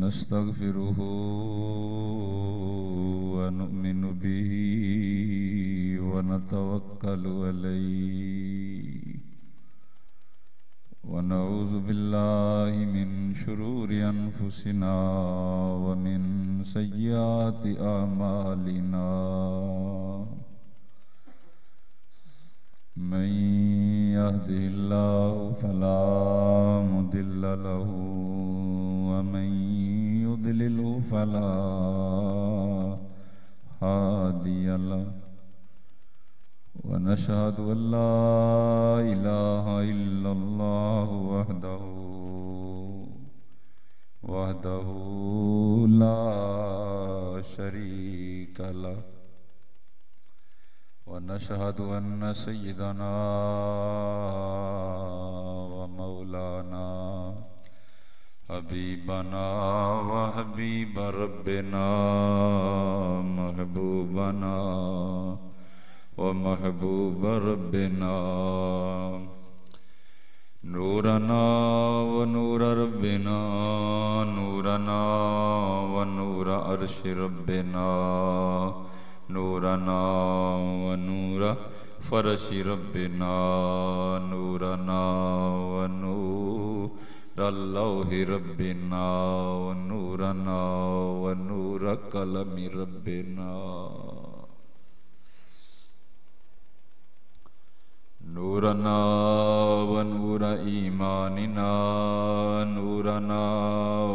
नस्तगफिरुहु व नु'मिनु बिही व नतवक्कलु अलैहि व नऊज़ु बिल्लाहि मिन शुरूरि अनफुसिना व मिन सय्यिआति अमालिना मन यहदिहिल्लाहु फला मुदिल्ल लहु व मन युद्लिलहु फला हादिय लहु व नशहदु अल्ला इलाहा इल्लल्लाहु वहदहु ला शरीक लहु व नशहदु अन्न सय्यिदना व मौलाना हबीबना व हबीब रब्बिना महबूबना व महबूब रब्बिना नूरना व नूर रब्बिना नूरना व नूर अर्श रब्बिना नूरना व नूर फरश रब्बिना नूरना व नूर लौहि रब्बिना व नूरना व नूर कलमी रब्बिना नूरना व नूर ईमानिना नूरना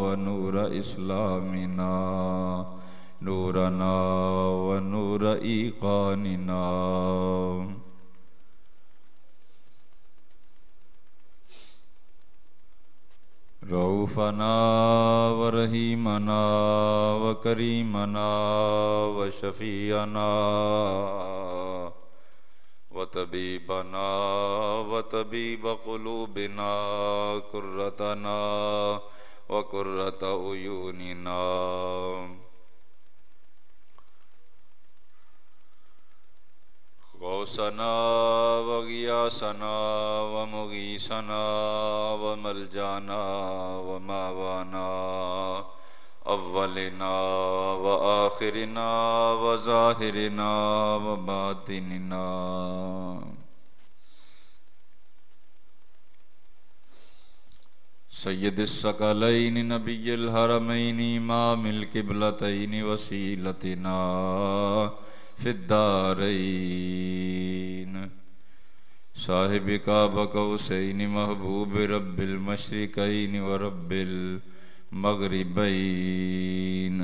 व नूर इस्लामिना नूरना व नूर ईक़ानिना रऊफ़ना व रहीमना व करीमना व शफ़ीअना व तबीबना व तबीब क़ुलूबिना कुर्रतना व कुर्रत उयूनिना गौसना व गियासना व मुगीसना व मलजाना व मावाना अव्वलिना व आखिरिना व ज़ाहिरिना व बातिनिना सय्यदिस सकलैनि नबिय्यिल हरमैनि इमामिल क़िबलतैनि वसीलतिना फिद्दारैन साहिबि काब कौसैनि महबूब रब्बिल मशरिकैनि व रब्बिल मग़रिबैन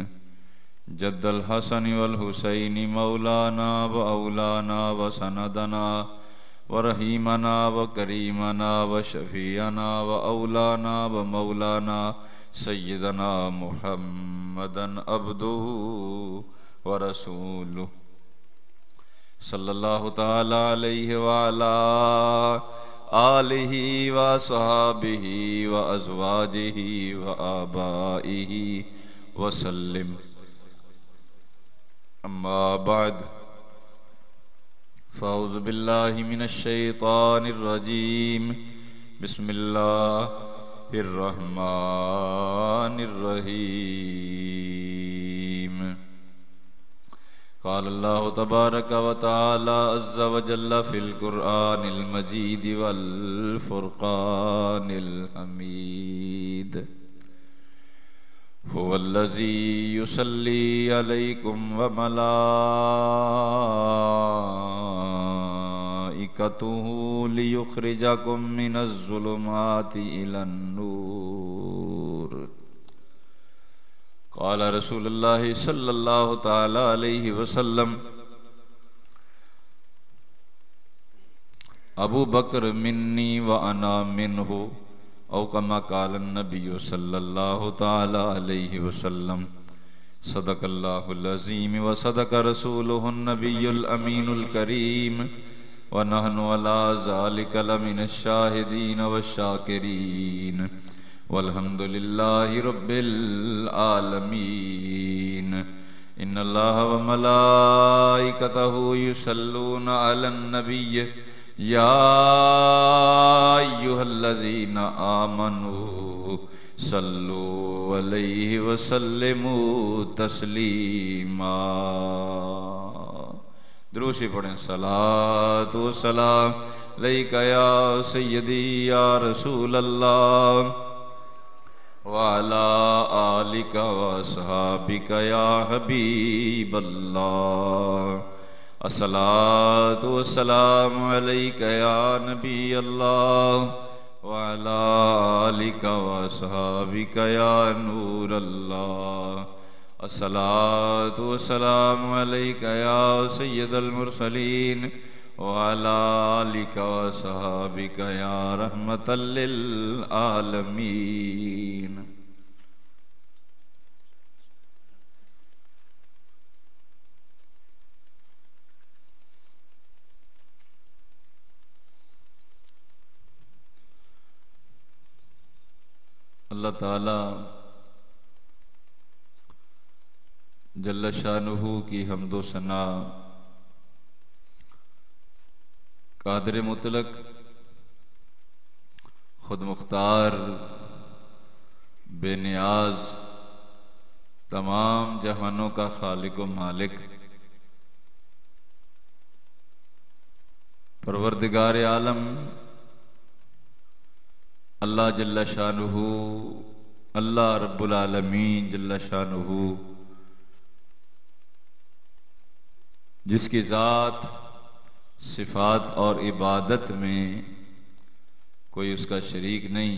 जद्दल हसन वल हुसैन मौलाना व औलाना व सनदना व रहीमना व करीमना व शफीअना व औलाना व मौलाना सय्यदना मुहम्मदन अब्दुहु व रसूलुहु सल्लल्लाहु तआला अलैहि व अला आलिहि व अस्हाबिहि व अज़वाजिहि व आबाइहि व सल्लिम अम्मा बाद फ़अऊज़ु बिल्लाहि मिनश शैतानिर रजीम बिस्मिल्लाहिर रहमानिर रहीम क़ाल अल्लाहु तबारक व तआला अज़्ज़ व जल्ल फ़िल क़ुरआनिल मजीद वल फ़ुरक़ानिल हमीद हुवल्लज़ी युसल्ली अलैकुम व मलाइकतुहु लियुख़रिजकुम मिनज़्ज़ुलुमाति इलन-नूर क़ाल रसूलुल्लाहि सल्लल्लाहु तआला अलैहि वसल्लम अबू बकर मिन्नी व अना मिन्हु औ कमा क़ाल नबिय्यु सल्लल्लाहु तआला अलैहि वसल्लम सदक़ल्लाहुल अज़ीम व सदक़ रसूलुहुन नबियुल अमीनुल करीम व नहनु अला ज़ालिका लमिनश शाहिदीन व शाकिरीन वल्हम्दुलिल्लाहि रब्बिल आलमीन इन्नल्लाह व मलाइकतहु युसल्लूना अलन नबिय्य या अय्युहल्लज़ीना आमनू सल्लु अलैहि वसल्लिमु तस्लीमा। दुरूद शरीफ पढ़ें। सलातु व सलाम अलैका या सय्यदी या रसूल अल्लाह व अला आलिका व असहाबिका या हबीब अल्लाह। अस्सलातु व सलाम अलैका या नबी अल्लाह व अला आलिका व असहाबिका या नूर अल्लाह। अस्सलातु व सलाम अलैका या सय्यदल मुरसलीन व अला आलिका व असहाबिका या रहमतल लिल आलमीन। अल्लाह ताला जल्ल शानुहु की हम्दो सना कादिर मुतलक खुद मुख्तार बेनियाज तमाम जहानों का खालिक व मालिक परवरदिगार आलम अल्लाह जल्ल शानुहु अल्लाह रब्बुल आलमीन जल्ल शानुहु जिसकी ज़ात सिफ़ात और इबादत में कोई उसका शरीक नहीं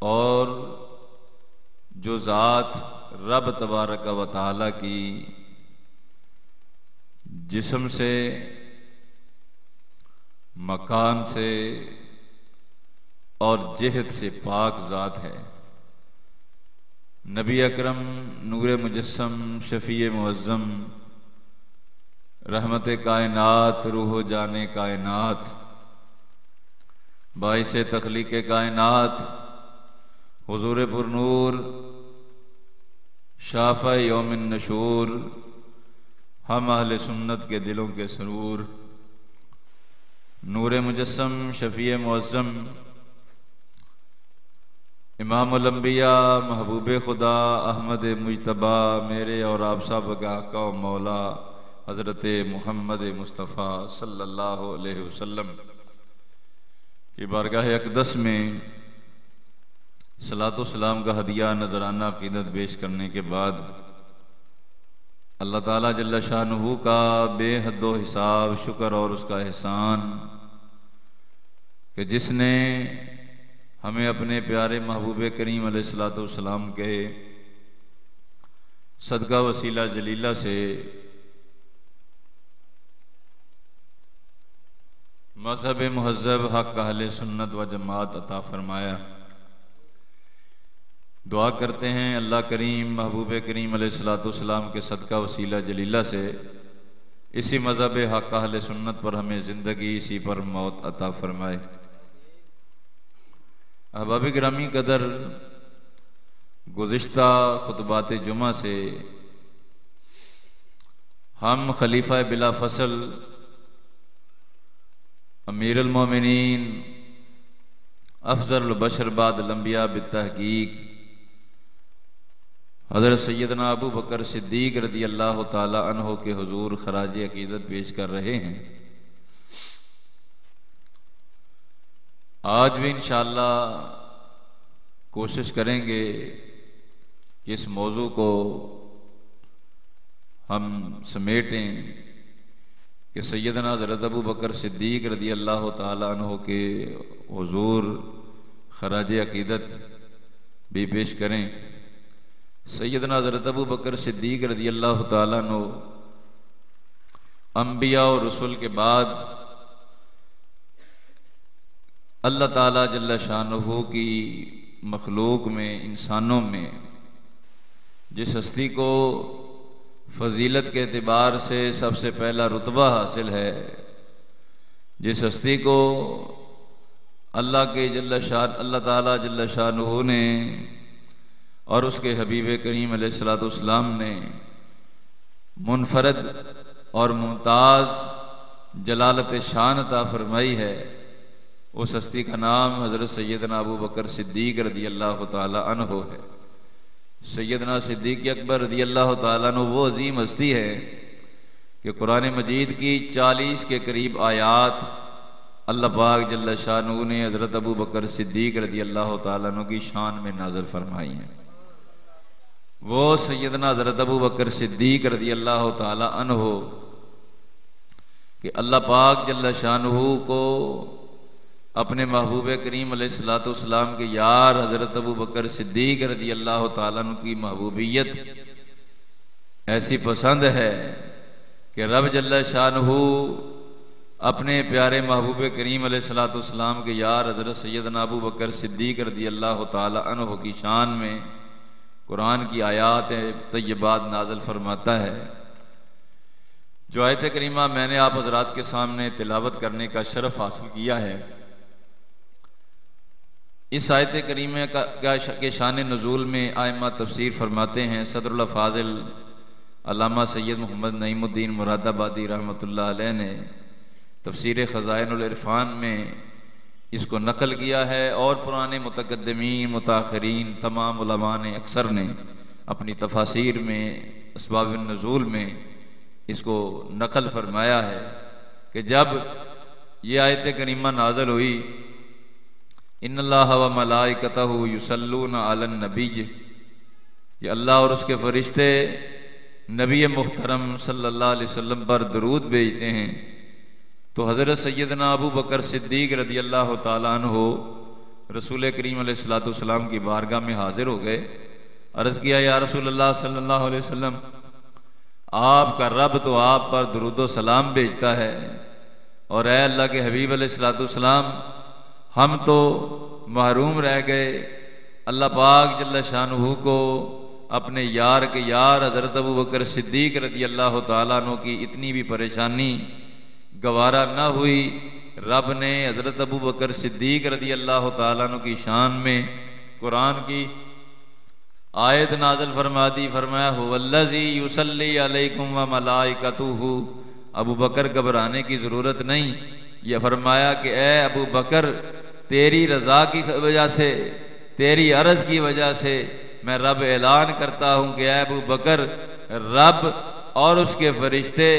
और जो ज़ात रब तबारक व तआला की जिस्म से मकान से और जहद से पाक ज़ात है। नबी अकरम नूर मुजस्सम शफ़ी मुअज़्ज़म रहमत कायनात रूह जाने कायनात बाइस तख्लीक कायनात हुजूर पुरनूर शाफ़ा यौमिन नशूर हम अहले सुन्नत के दिलों के सरूर नूर मुजस्सम शफ़ी मुअज़्ज़म इमामुल अंबिया महबूब खुदा अहमद मुजतबा मेरे और आप सब का आका व मौला हज़रत मुहम्मद मुस्तफ़ा सल्लल्लाहु अलैहि वसल्लम की बारगाह अक़दस में सलातो सलाम का हदिया नजराना अक़ीदत पेश करने के बाद अल्लाह ताला जल्ल शानुहु का बेहद्दो हिसाब शुक्र और उसका एहसान कि जिसने हमें अपने प्यारे महबूब करीम अलैहिस्सलातु वस्सलाम के सदका वसीला जलीला से मज़हब मुहज़्ज़ब हक़ अहले सुन्नत व जमात अता फरमाया। दुआ करते हैं अल्लाह करीम महबूब करीम अलैहिस्सलातु वस्सलाम के सदका वसीला जलीला से इसी मज़हब हक़ अहले सुन्नत पर हमें ज़िंदगी इसी पर मौत अता फरमाए। अहबाब गिरामी कदर गुज़िश्ता खुतबात जुमा से हम खलीफा बिला फसल अमीरुल मोमिनीन अफज़लुल बशर बादल अंबिया बित्तहक़ीक़ हज़रत सैयदना अबू बकर सिद्दीक़ रज़ी अल्लाह ताला अन्हो के हुज़ूर ख़राज अक़ीदत पेश कर रहे हैं। आज भी इंशाअल्लाह कोशिश करेंगे कि इस मौजू को हम समेटें कि सैयदना हज़रत अबू बकर सिद्दीक़ रज़ी अल्लाह ताला अन्हो के हुज़ूर ख़राज अक़ीदत भी पेश करें। सैयदना हज़रत अबू बकर सिद्दीक़ रज़ी अल्लाह ताला अन्हो अंबिया और रसूल के बाद अल्लाह ताला जल्ल शानुहु की मखलूक में इंसानों में जिस हस्ती को फजीलत के एतबार से सबसे पहला रुतबा हासिल है, जिस हस्ती को अल्लाह ताला जल्ल शानुहु ने और उसके हबीब करीम अलैहिस्सलातु वस्सलाम ने मुनफरद और मुमताज़ जलालत शान अता फरमाई है, उस हस्ती का नाम हज़रत सैयदना अबू बकर सिद्दीक़ रज़ी अल्लाह ताला अन्हु है। सैयदना सिद्दीक़ अकबर रज़ी अल्लाह ताला अन्हु वो अजीम हस्ती है कि कुरान मजीद की 40 के करीब आयात अल्लाह पाक जल्ल शानहू ने हज़रत अबू बकर सिद्दीक़ रज़ी अल्लाह ताला अन्हु की शान में नाज़िल फरमाई हैं। वो सैयदना हज़रत अबू बकर सिद्दीक़ रज़ी अल्लाह ताला अन्हु कि अल्लाह पाक जल्ल शानहू को अपने महबूब करीम अलैहिस्सलाम के यार हज़रत अबू बकर सिद्दीक़ रज़ी अल्लाह ताला अन्हु की महबूबियत ऐसी पसंद है कि रब जल्ल शानहू अपने प्यारे महबूब करीम अलैहिस्सलाम के यार हज़रत सैयदना अबू बकर सिद्दीक़ रज़ी अल्लाह ताला अन्हु की शान में कुरान की आयात तय्यबात नाज़िल फरमाता है। जो आयत करीमा मैंने आप हज़रात के सामने तिलावत करने का शरफ हासिल किया है, इस आयत करीमा के शान नुज़ूल में आइमा तफसीर फरमाते हैं। सदरुल फाज़िल अल्लामा सैयद मोहम्मद नईमुद्दीन मुरादाबादी रहमतुल्लाह अलैह ने तफसीर ख़ज़ाइनुल इरफ़ान में इसको नकल किया है और पुराने मुतक़द्दिमीन मुताख़िरीन तमाम उलमा ने अक्सर ने अपनी तफासीर में असबाब नुज़ूल में इसको नकल फरमाया है कि जब ये आयत करीमा नाज़िल हुई, इन्नल्लाह व मलाइकतहु युसल्लूना अलन नबी, कि अल्लाह और उसके फरिश्ते नबी मुहतरम सल्लल्लाहु अलैहि वसल्लम पर दरूद भेजते हैं, तो हज़रत सैयदना अबू बकर सिद्दीक़ रज़ी अल्लाह ताला अन्हु रसूल करीम अलैहिस्सलाम की बारगाह में हाजिर हो गए। अर्ज़ किया, या रसूलल्लाह सल्लल्लाहु अलैहि वसल्लम, आपका रब तो आप पर दुरूद व सलाम भेजता है, और ऐ अल्लाह के हबीब अलैहिस्सलाम, हम तो महरूम रह गए। अल्लाह पाक जल्ल शानहू को अपने यार के यार हज़रत अबू बकर सिद्दीक़ रज़ी अल्लाह ताला अन्हु की इतनी भी परेशानी गवारा न हुई। रब ने हज़रत अबू बकर सिद्दीक़ रज़ी अल्लाह ताला अन्हु की शान में कुरान की आयत नाज़िल फरमा दी। फरमाया, हुवल्लज़ी युसल्ली अलैकुम व मलाइकतुहु, अबू बकर घबराने की ज़रूरत नहीं। यह फरमाया कि ए अबू बकर, तेरी रज़ा की वजह से, तेरी अर्ज़ की वजह से मैं रब ऐलान करता हूँ कि ए अबू बकर, रब और उसके फरिश्ते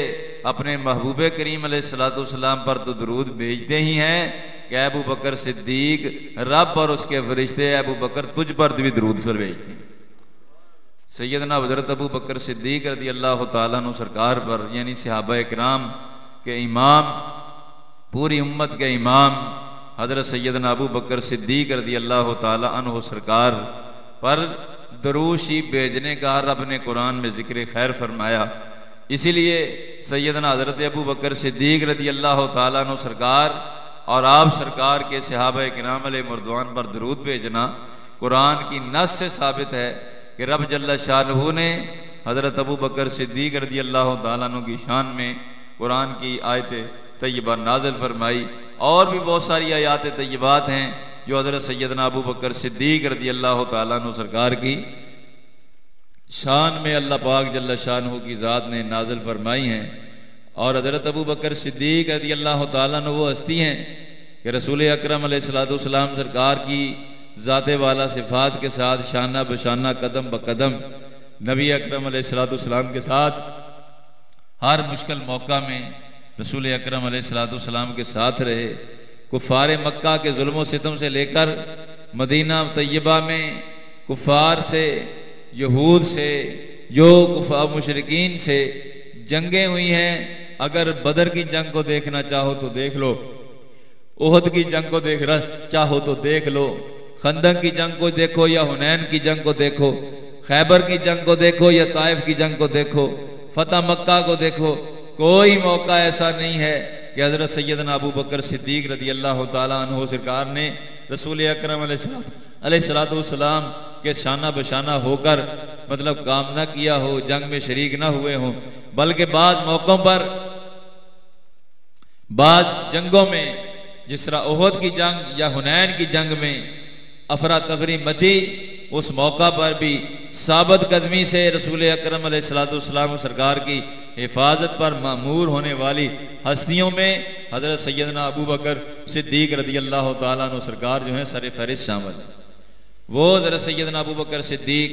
अपने महबूब करीम अलैहिस्सलाम पर तो दरूद भेजते ही हैं कि अबू बकर सिद्दीक़, रब और उसके फरिश्ते अबू बकर तुझ पर भी दरूद भेजते हैं। सैयदना हज़रत अबू बकर सिद्दीक़ रज़ी अल्लाह ताला अन्हु सरकार पर, यानी सहाबा किराम के इमाम, पूरी उम्मत के इमाम हज़रत सैयदना अबू बकर सिद्दीक़ रज़ी अल्लाह ताला अन्हु सरकार पर दरूद शरीफ भेजने का रब ने कुरान में ज़िक्र खैर फरमाया। इसीलिए सैयदना हज़रत अबू बकर सिद्दीक़ रज़ी अल्लाह ताला अन्हु सरकार और आप सरकार के सहाबा किराम अलैहिर्रिज़वान पर दरूद भेजना कुरान की नस से साबित है कि रब जल्ल शानहू ने हज़रत अबू बकर सिद्दीक़ रज़ी अल्लाह ताला अन्हु की शान में कुरान की आयत तय्यबा नाज़िल फरमाई। और भी बहुत सारी आयात तय्यबात हैं जो हज़रत सैयदना अबू बकर सिद्दीक़ रज़ी अल्लाह ताला अन्हु सरकार की शान में अल्लाह पाक जल्ल शानहू की ज़ात ने नाज़िल फरमाई हैं। और हज़रत अबू बकर सिद्दीक़ रज़ी अल्लाह ताला अन्हु वो हस्ती हैं कि रसूल अकरम अलैहिस्सलाम सरकार की ज़ात वाला सिफ़ात के साथ शाना बशाना कदम ब कदम नबी अकरम अलैहिस्सलाम के साथ हर मुश्किल मौका में रसूल अकरम अलैहिस्सलाम के साथ रहे। कुफ़ार मक्का के जुल्म सितम से लेकर मदीना तय्यबा में कुफ़ार से, यहूद से, जो कुफ़ार मुशरिकीन से जंगें हुई हैं। अगर बदर की जंग को देखना चाहो तो देख लो, उहद की जंग को देखना चाहो तो देख लो, खंदक की जंग को देखो या हुनैन की जंग को देखो, खैबर की जंग को देखो या ताइफ की जंग को देखो, फतह मक्का को देखो। कोई मौका ऐसा नहीं है कि हज़रत सैयदना अबू बकर सिद्दीक़ रज़ी अल्लाह ताला अन्हु सरकार ने रसूल अकरम अलैहिस्सलाम के शाना बशाना होकर मतलब काम ना किया हो, जंग में शरीक ना हुए हों, बल्कि बाज़ मौक़ों पर, बाज़ जंगों में, जिस तरह उहद की जंग या हुनैन की जंग में अफरा तफरी मची, उस मौका पर भी साबित कदमी से रसूल अकरम अलैहिस्सलाम सरकार की हिफाजत पर मामूर होने वाली हस्तियों में हज़रत सैयदना अबू बकर सिद्दीक रज़ी अल्लाह ताला अन्हु सरकार जो है सर फहरिस्त शामिल है। वो हज़रत सैयदना अबू बकर सिद्दीक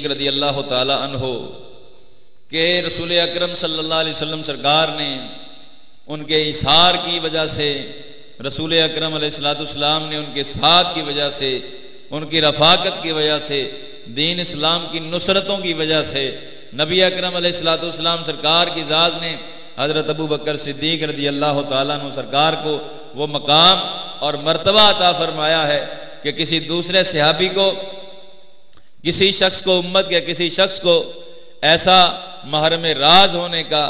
रज़ी अल्लाह ताला अन्हु के रसूल अकरम सल्लल्लाहु अलैहि वसल्लम सरकार ने उनके इशार की वजह से, रसूल अकरम अलैहिस्सलाम ने उनके साथ की वजह से, उनकी रफाकत की वजह से, दीन इस्लाम की नुसरतों की वजह से नबी अकरम अलैहिस्सलाम सरकार की ज़ात ने हज़रत अबू बकर सिद्दीक रज़ी अल्लाह ताला अन्हु सरकार को वो मकाम और मर्तबा अता फरमाया है कि किसी दूसरे सहाबी को, किसी शख्स को, उम्मत के किसी शख्स को ऐसा महरम राज होने का,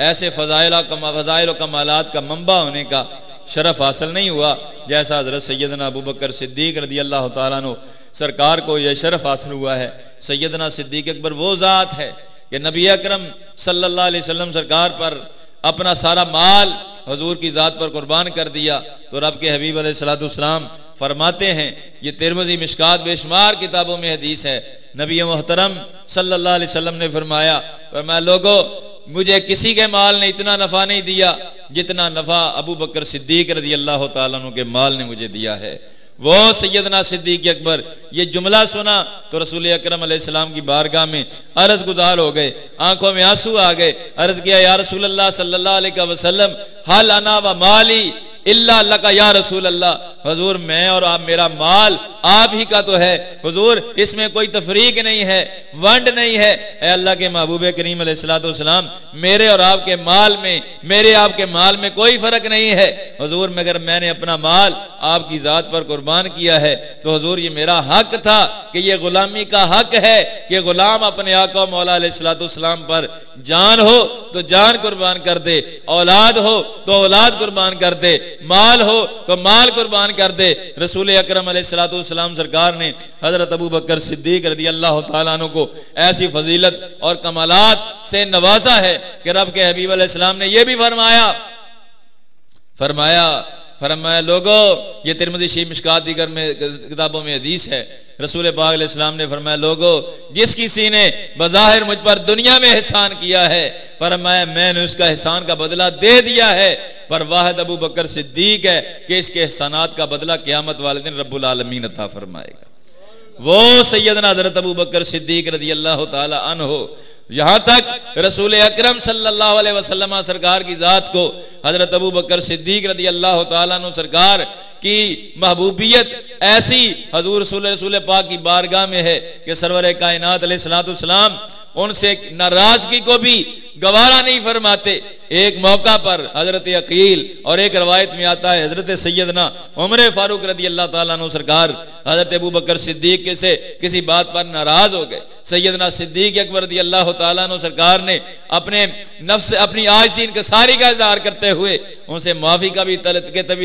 ऐसे फ़ज़ाइल व कमालात का मंबा होने का शरफ हासिल नहीं हुआ जैसा हज़रत सैयदना अबू बकर सिद्दीक रज़ी अल्लाह ताला अन्हु सरकार को यह शरफ हासिल हुआ है। सैयदना सिद्दीक अकबर वो ज़ात है कि नबी अकरम सल्लल्लाहु अलैहि वसल्लम सरकार पर अपना सारा माल हुजूर की ज़ात पर कुर्बान कर दिया। तो रब के हबीब अलैहिस्सलाम फरमाते हैं, ये तिरमिज़ी मिशकात बेशुमार किताबों में हदीस है, नबी मोहतरम सल्लल्लाहु अलैहि वसल्लम ने फरमाया लोगों, मुझे किसी के माल ने इतना नफ़ा नहीं दिया जितना नफ़ा अबू बकर सिद्दीक रज़ी अल्लाह ताला अन्हु के माल ने मुझे दिया है। वो सैयदना सिद्दीक अकबर ये जुमला सुना तो रसूल अकरम अलैहिस्सलाम की बारगाह में अर्ज गुजार हो गए, आंखों में आंसू आ गए। अर्ज किया, या रसूल अल्लाह सल्लल्लाहु अलैहि वसल्लम, हल अना व माली इल्ला लका या रसूल अल्लाह, हुजूर मैं और आप, मेरा माल आप ही का तो है हुजूर, इसमें कोई तफरीक नहीं है, वंड नहीं है। ए अल्लाह के महबूब करीम अलैहिस्सलाम, मेरे और आपके माल में, मेरे आपके माल में कोई फर्क नहीं है हुजूर, मगर मैंने अपना माल आपकी ज़ात पर कुर्बान किया है तो हुजूर ये मेरा हक था कि ये गुलामी का हक है कि गुलाम अपने आका मौला अलैहिस्सलाम पर जान हो तो जान कुर्बान कर दे, औलाद हो तो औलाद कुर्बान कर दे, माल हो तो माल कुर्बान कर दे। रसूल अकरम अलैहिस्सलाम सरकार ने हजरत अबू बकर सिद्दीक रज़ी अल्लाह ताला अन्हु को ऐसी फजीलत और कमालात से नवाजा है कि रब के हबीब अलैहिस्सलाम ने यह भी फरमाया लोगो, ये तिरमिज़ी शरीफ मिशकात दीगर में किताबों में हदीस है, रसूल पाक अलैहिस्सलाम ने फरमाया लोगो, जिस किसी ने बज़ाहिर मुझ पर दुनिया में एहसान किया है, फरमाया मैंने उसका एहसान का बदला दे दिया है, पर वाहिद अबू बकर सिद्दीक है कि इसके एहसानात का बदला क़यामत वाले दिन रब्बुल आलमीन अता फरमाएगा। वो सैयदना हज़रत अबू बकर सिद्दीक रज़ी अल्लाह ताला अन्हु, यहाँ तक रसूल अकरम सल्लल्लाहु अलैहि वसल्लम सरकार की ज़ात को हज़रत अबू बकर सिद्दीक रज़ी अल्लाह ताला अन्हु सरकार की महबूबियत ऐसी हजूर रसूल पाक की बारगाह में है कि सरवर कायनात अलैहिस्सलाम उनसे नाराजगी को भी गवारा नहीं फरमाते। एक मौका पर हजरत अकील और एक रवायत में आता है हजरत सैयदना उमर फारूक रज़ी अल्लाह ताला अन्हु सरकार हजरत अबू बकर सिद्दीक से किसी बात पर नाराज हो गए। सैयदना सिद्दीक अकबर रज़ी अल्लाह ताला अन्हु सरकार ने अपने नफ्स, अपनी आजिज़ी इंकिसारी का इज़हार करते हुए उनसे माफ़ी का भी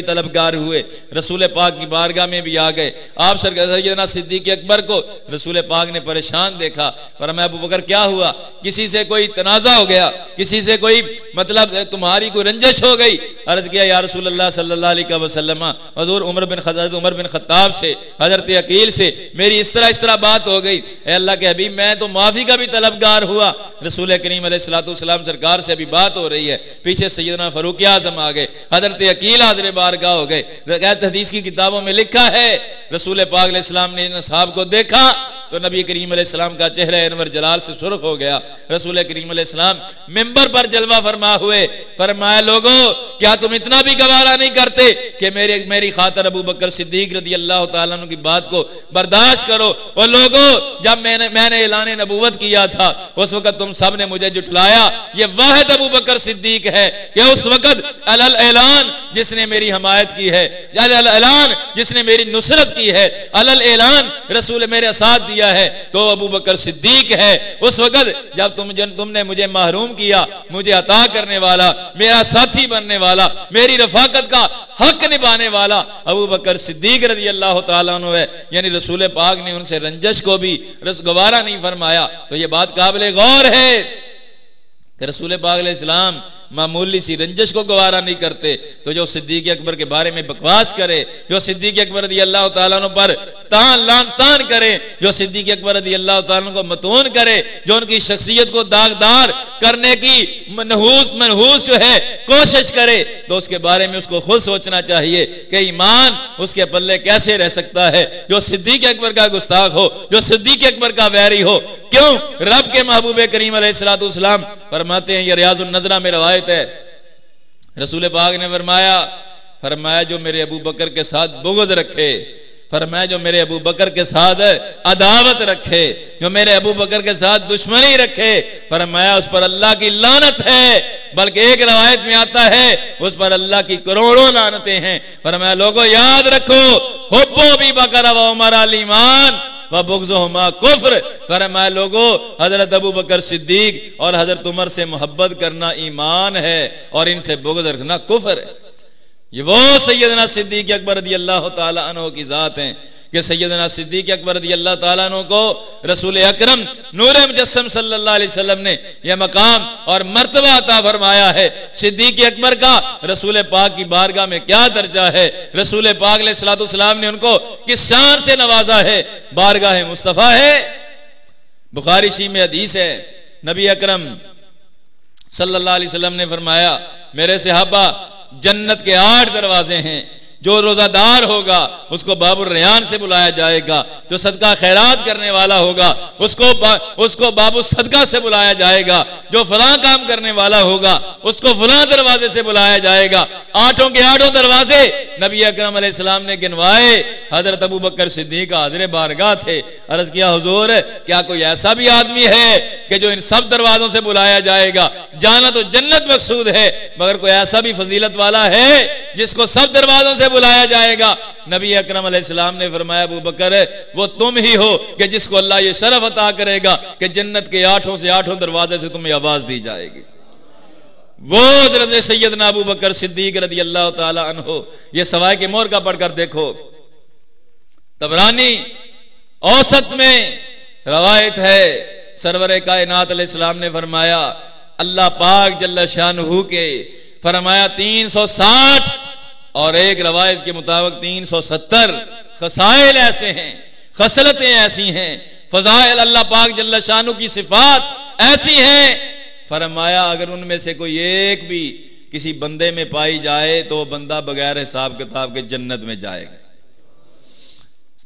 तलबगार हुए। रसूल पाक की बारगाह में भी आ गए। आप सैयदना सिद्दीक अकबर को रसूल पाक ने परेशान देखा, फरमाया अबू बकर क्या हुआ, किसी से कोई तनाज़ा हो गया, किसी से कोई मतलब तुम्हारी कोई रंजिश हो गई। अर्ज किया, या रसूल अल्लाह सल्लल्लाहु अलैहि वसल्लम, हुजूर उमर बिन खत्ताब से, हजरत अकील से मेरी इस तरह बात हो गई, ए अल्लाह के हबीब मैं तो माफी का भी तलबगार हुआ। रसूल करीम अलैहिस्सलाम सरकार से अभी बात हो रही है, पीछे सैयदना फारूक आज़म आ गए, हजरत अकील हाज़िर बारगाह हो गए। हदीस की किताबों में लिखा है रसूल पाक अलैहिस्सलाम ने इन साहब को देखा तो नबी करीम अलैहिस्सलाम का चेहरा अनवर जलाल से सुर्ख हो गया। रसूल करीम अलैहिस्सलाम मिंबर पर जलवा फरमा हुए, फरमाया लोगो क्या तुम इतना भी गवारा नहीं करते कि मेरी खातर अबू बकर सिद्दीक रज़ी अल्लाह ताला अन्हु की बात को बर्दाश्त करो। और लोगो जब मैंने ऐलान नबूवत किया था उस वक्त तुम सब ने मुझे जुटलाया, ये वाहिद अबू बकर सिद्दीक है कि उस वक्त अलल ऐलान जिसने मेरी हमायत की है, अलल ऐलान जिसने मेरी नुसरत की है, अलल ऐलान रसूल मेरे साथ दिया है तो अबू बकर सिद्दीक है। उस वक्त जब तुमने मुझे महरूम किया, मुझे अता करने वाला, मेरा साथी बनने वाला, मेरी रफाकत का हक निभाने वाला अबू बकर सिद्दीक रज़ी अल्लाह ताला अन्हु है। यानी रसूल पाक ने उनसे रंजश को भी गवारा नहीं फरमाया। तो ये बात काबिल गौर है कि रसूल पाक अलैहिस्सलाम मामूली सी रंजिश को गवारा नहीं करते, तो जो सिद्दीक अकबर के बारे में बकवास करे, जो सिद्दीक अकबर रज़ी अल्लाह ताला अन्हु पर तान करे, जो सिद्दीक अकबर रज़ी अल्लाह ताला अन्हु को मतून करे, जो उनकी शख्सियत को दागदार करने की मनहूस जो है कोशिश करे, तो उसके बारे में उसको खुद सोचना चाहिए कि ईमान उसके पल्ले कैसे रह सकता है। जो सिद्दीक अकबर का गुस्ताख हो, जो सिद्दीक अकबर का वैरी हो, क्यों? रब के महबूब करीम अलैहिस्सलातु वस्सलाम फरमाते हैं, ये रियाजुन नज़रा में रवायत है, रसूल पाक ने फरमाया जो मेरे अबू बकर के साथ बुग़्ज़ रखे, फरमाया जो मेरे अबू बकर के साथ अदावत रखे, जो मेरे अबू बकर के साथ दुश्मनी रखे, फरमाया उस पर अल्लाह की लानत है। बल्कि एक रवायत में आता है उस पर अल्लाह की करोड़ों लानतें हैं। फरमाया लोगों याद रखो, हुब्बु अबी बकर व उमर अल ईमान व बुग़्ज़ुहुमा कुफ्र। फरमाया लोगों हजरत अबू बकर सिद्दीक और हजरत उमर से मोहब्बत करना ईमान है और इनसे बुग़्ज़ रखना कुफ्र है। ये वो सैयदना सिद्दीक अकबर रज़ी अल्लाह ताला अन्हु की जात हैं कि सैयदना सिद्दीक अकबर रज़ी अल्लाह ताला अन्हु को रसूल अकरम नूर मुजस्सम सल्लल्लाहु अलैहि वसल्लम ने यह मकाम और मर्तबा अता फरमाया है। सिद्दीक अकबर का रसूल पाक की बारगाह में क्या दर्जा है, रसूल पाक अलैहिस्सलातु वस्सलाम ने उनको किस शान से नवाजा है। बारगाह मुस्तफ़ा है। बुखारी शरीफ में हदीस है, नबी अकरम सल्लल्लाहु अलैहि वसल्लम ने फरमाया, मेरे सहाबा जन्नत के 8 दरवाजे हैं, जो रोजादार होगा उसको बाबुर रयान से बुलाया जाएगा, जो सदका खैरात करने वाला होगा उसको बाबू सदका से बुलाया जाएगा, जो फलां काम करने वाला होगा उसको फलां दरवाजे से बुलाया जाएगा। 8 के 8 दरवाजे नबी अकरम अलैहिस्सलाम ने गिनवाए। हजरत अबू बकर सिद्दीक हाज़िर बारगाह थे। अर्ज किया, हुजूर क्या कोई ऐसा भी आदमी है कि जो इन सब दरवाजों से बुलाया जाएगा? जाना तो जन्नत मकसूद है, मगर कोई ऐसा भी फजीलत वाला है जिसको सब दरवाजों से बुलाया जाएगा? नबी अकरम अलैहिस्सलाम ने फरमाया, अबू बकर वो तुम ही हो कि जिसको अल्लाह ये शरफ अता करेगा कि जन्नत के 8 से 8 दरवाजे से तुम्हें आवाज दी जाएगी। वो हज़रत सैयदना अबू बकर सिद्दीक रज़ी अल्लाह ताला अन्हु। ये सवाए के मोर का पढ़कर देखो, तबरानी औसत में रवायत है, सरवर कायनात अलैहिस्सलाम ने फरमाया, अल्लाह पाक जल्ल शानहू के फरमाया 360 और एक रवायत के मुताबिक 370 खसाइल ऐसे हैं, खसलतें ऐसी हैं, फजाइल अल्लाह पाक जल्ल शानहू की सिफात ऐसी हैं। फरमाया अगर उनमें से कोई एक भी किसी बंदे में पाई जाए तो वो बंदा बगैर हिसाब किताब के जन्नत में जाएगा।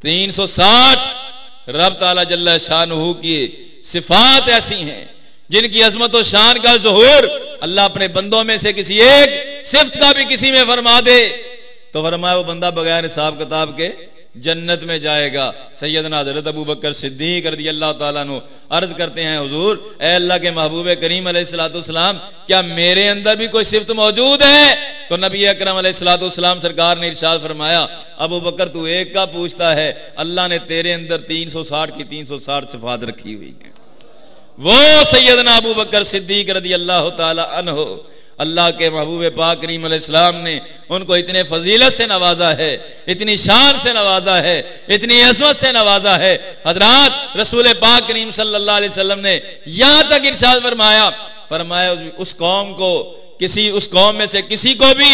360 रब ताला जल्ल शानहू की सिफात ऐसी हैं जिनकी अजमत और शान का ज़ुहूर अल्लाह अपने बंदों में से किसी एक सिफ्त का भी किसी में फरमा दे तो फरमाया वो बंदा बगैर हिसाब किताब के जन्नत में जाएगा। सैयदना हज़रत अबू बकर सिद्दीक रज़ी अल्लाह ताला अन्हु अर्ज करते हैं, हुजूर ए अल्लाह के महबूब करीम अलैहिस्सलातु वस्सलाम, क्या मेरे अंदर भी कोई सिफ्त मौजूद है? तो नबी अकरम अलैहिस्सलातु वस्सलाम सरकार ने इरशाद फरमाया, अबू बकर तू एक का पूछता है, अल्लाह ने तेरे अंदर 360 की 360 सिफात रखी हुई है। वो सैयदना अबू बकर सिद्दीक रज़ी अल्लाह ताला अन्हु, अल्लाह के महबूब पाक करीम अलैहिस्सलाम ने उनको इतने फजीलत से नवाजा है, इतनी शान से नवाजा है, इतनी अज़मत से नवाजा है। हजरात रसूल पाक करीम सल्लल्लाहु अलैहि वसल्लम ने यहां तक इरशाद फरमाया उस कौम में से किसी को भी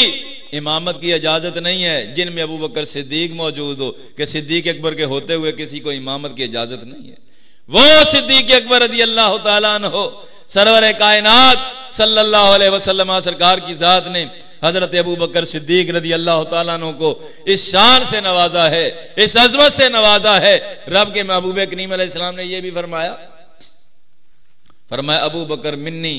इमामत की इजाजत नहीं है जिनमें अबू बकर सिद्दीक मौजूद हो, कि सिद्दीक अकबर के होते हुए किसी को इमामत की इजाजत नहीं है। वो सिद्दीक अकबर रज़ी अल्लाह ताला अन्हु सरवर कायनात सल्लल्लाहु अलैहि वसल्लम सरकार की जात ने हजरत अबू बकर सिद्दीक रज़ी अल्लाह ताला अन्हु को इस शान से नवाजा है, इस अज़मत से नवाजा है। रब के महबूब करीम अलैहिस्सलाम ने यह भी फरमाया अबू बकर मिन्नी,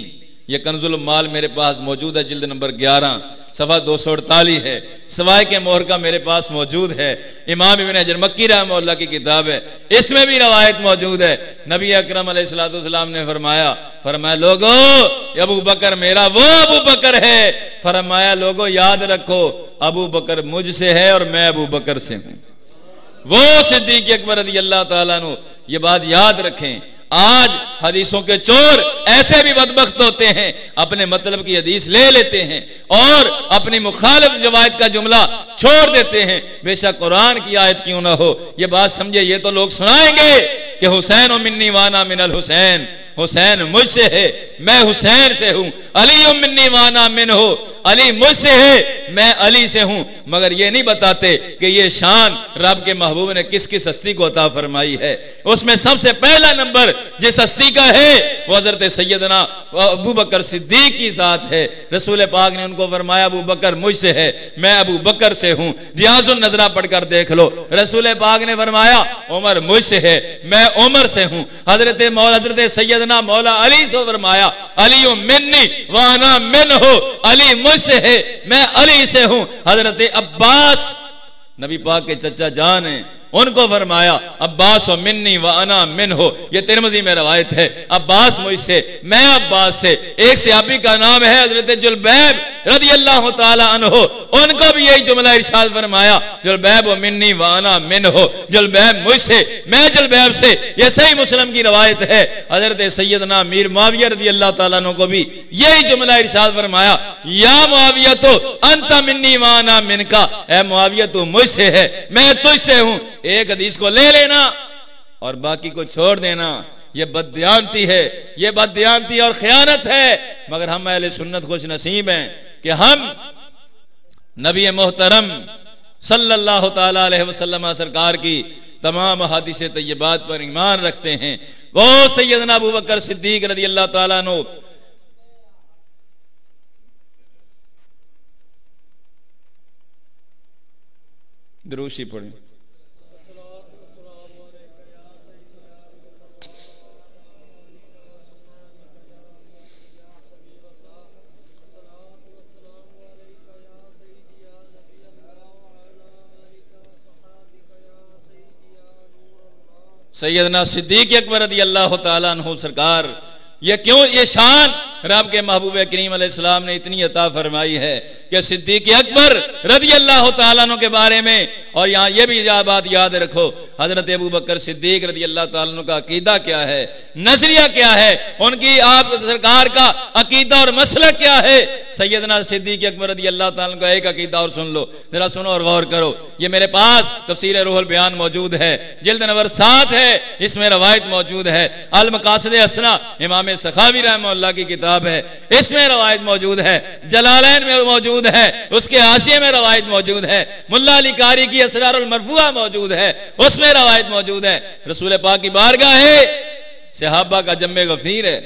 ये कंजुल माल मेरे पास मौजूद है, जिल्द नंबर 11 सफ़ा 248 है, सवाए के मोहर का मेरे पास मौजूद है। इमाम इब्न हजर मक्की रहमतुल्लाह की किताब है, इसमें भी रवायत मौजूद है। नबी अकरम अलैहिस्सलातु वस्सलाम ने फरमाया लोगो अबू बकर मेरा वो अबू बकर है। फरमाया लोगो याद रखो अबू बकर मुझसे है और मैं अबू बकर से हूं। वो सिद्दीक अकबर रज़ी अल्लाह ताला अन्हु, ये बात याद रखें। आज हदीसों के चोर ऐसे भी बदबख्त होते हैं, अपने मतलब की हदीस ले लेते हैं और अपनी मुखालिफ जवायत का जुमला छोड़ देते हैं, बेशक कुरान की आयत क्यों ना हो। ये बात समझे, ये तो लोग सुनाएंगे कि हुसैन मिन्नी वाना मिनल हुसैन, हुसैन मुझसे है, मैं हुसैन से हूं। अली मिन्नी वाना मिन हो, अली मुझसे है, मैं अली से हूं। मगर ये नहीं बताते कि ये शान रब के महबूब ने किस किस हस्ती को अता फरमाई है। उसमें सबसे पहला नंबर जिस हस्ती का है वो हजरत सैयदना अबू बकर सिद्दीक की जात है। रसूल पाक ने उनको फरमाया अबू बकर मुझसे है, मैं अबू बकर से हूं। रियाजुन नजरा पढ़कर देख लो, रसूल पाक ने फरमाया उमर मुझसे है, मैं उमर से हूं। हजरत सैयदना मौला अली से फरमाया अली मिन्नी वाना मिन हो, अली मुझसे है, मैं अली से हूं। हजरत अब्बास नबी पाक के चचा जान है, उनको फरमाया अब्बास व मिन्नी व अना मिन हो। ये तिरमिज़ी में रवायत है, अब्बास मुझसे, मैं अब्बास से। एक सहाबी का नाम है हजरत जुलबैब रज़ी अल्लाह ताला अन्हु, उनको भी यही जुमला इरशाद फरमाया जुलबैब व मिन्नी व अना मिन हो, जुलबैब मुझसे, मैं जुलबैब से। ये सही मुस्लिम की रवायत है। हजरत सैयदना मीर मुआविया रज़ी अल्लाह ताला अन्हु को भी यही जुमला इरशाद फरमाया या मुआविया तो अंता मिन्नी व अना मिनका, ऐ मुआविया तू मुझसे है, मैं तुझसे हूं। एक हदीस को ले लेना और बाकी को छोड़ देना, ये बददियानती है, ये बददियानती और खयानत है। मगर हम अहले सुन्नत खुश नसीब हैं कि हम नबी मोहतरम सल्लल्लाहु ताला अलैहि वसल्लम सरकार की तमाम हदीस तय्यबात पर ईमान रखते हैं। वो सैयदना अबू बकर सिद्दीक रज़ी अल्लाह ताला अन्हु दुरूशी पढ़ें। सैयदना सिद्दीक अकबर रज़ी अल्लाह ताला अन्हु सरकार, ये क्यों ये शान रब के महबूब करीम अलैहिस्सलाम ने इतनी अता फरमाई है कि सिद्दीक अकबर रज़ी अल्लाह ताला अन्हु के बारे में, और यहाँ ये भी बात याद रखो, हजरत अबू बकर सिद्दीक रज़ी अल्लाह ताला अन्हु का अकीदा क्या है, नजरिया क्या है, उनकी आप सरकार का अकीदा और मसलक क्या है। सैयदना सिद्दीक अकबर रज़ी अल्लाह ताला का एक अकीदा और सुन लो, जरा सुनो और गौर करो। ये मेरे पास तफसीर रूहुल बयान मौजूद है, जिल्द नंबर 7 है, इसमें रवायत मौजूद है। अल मकासिद हसना इमाम सखावी रहमतुल्लाह की किताब है, इसमें रवायत मौजूद है। जलालैन में मौजूद है, उसके हाशिये में रवायत मौजूद है। मुल्ला अली कारी की असरारुल मरफूआ मौजूद है, उसमें रवायत मौजूद है। रसूल पाक की बारगाह है, सहाबा का जम्मे गफीर है।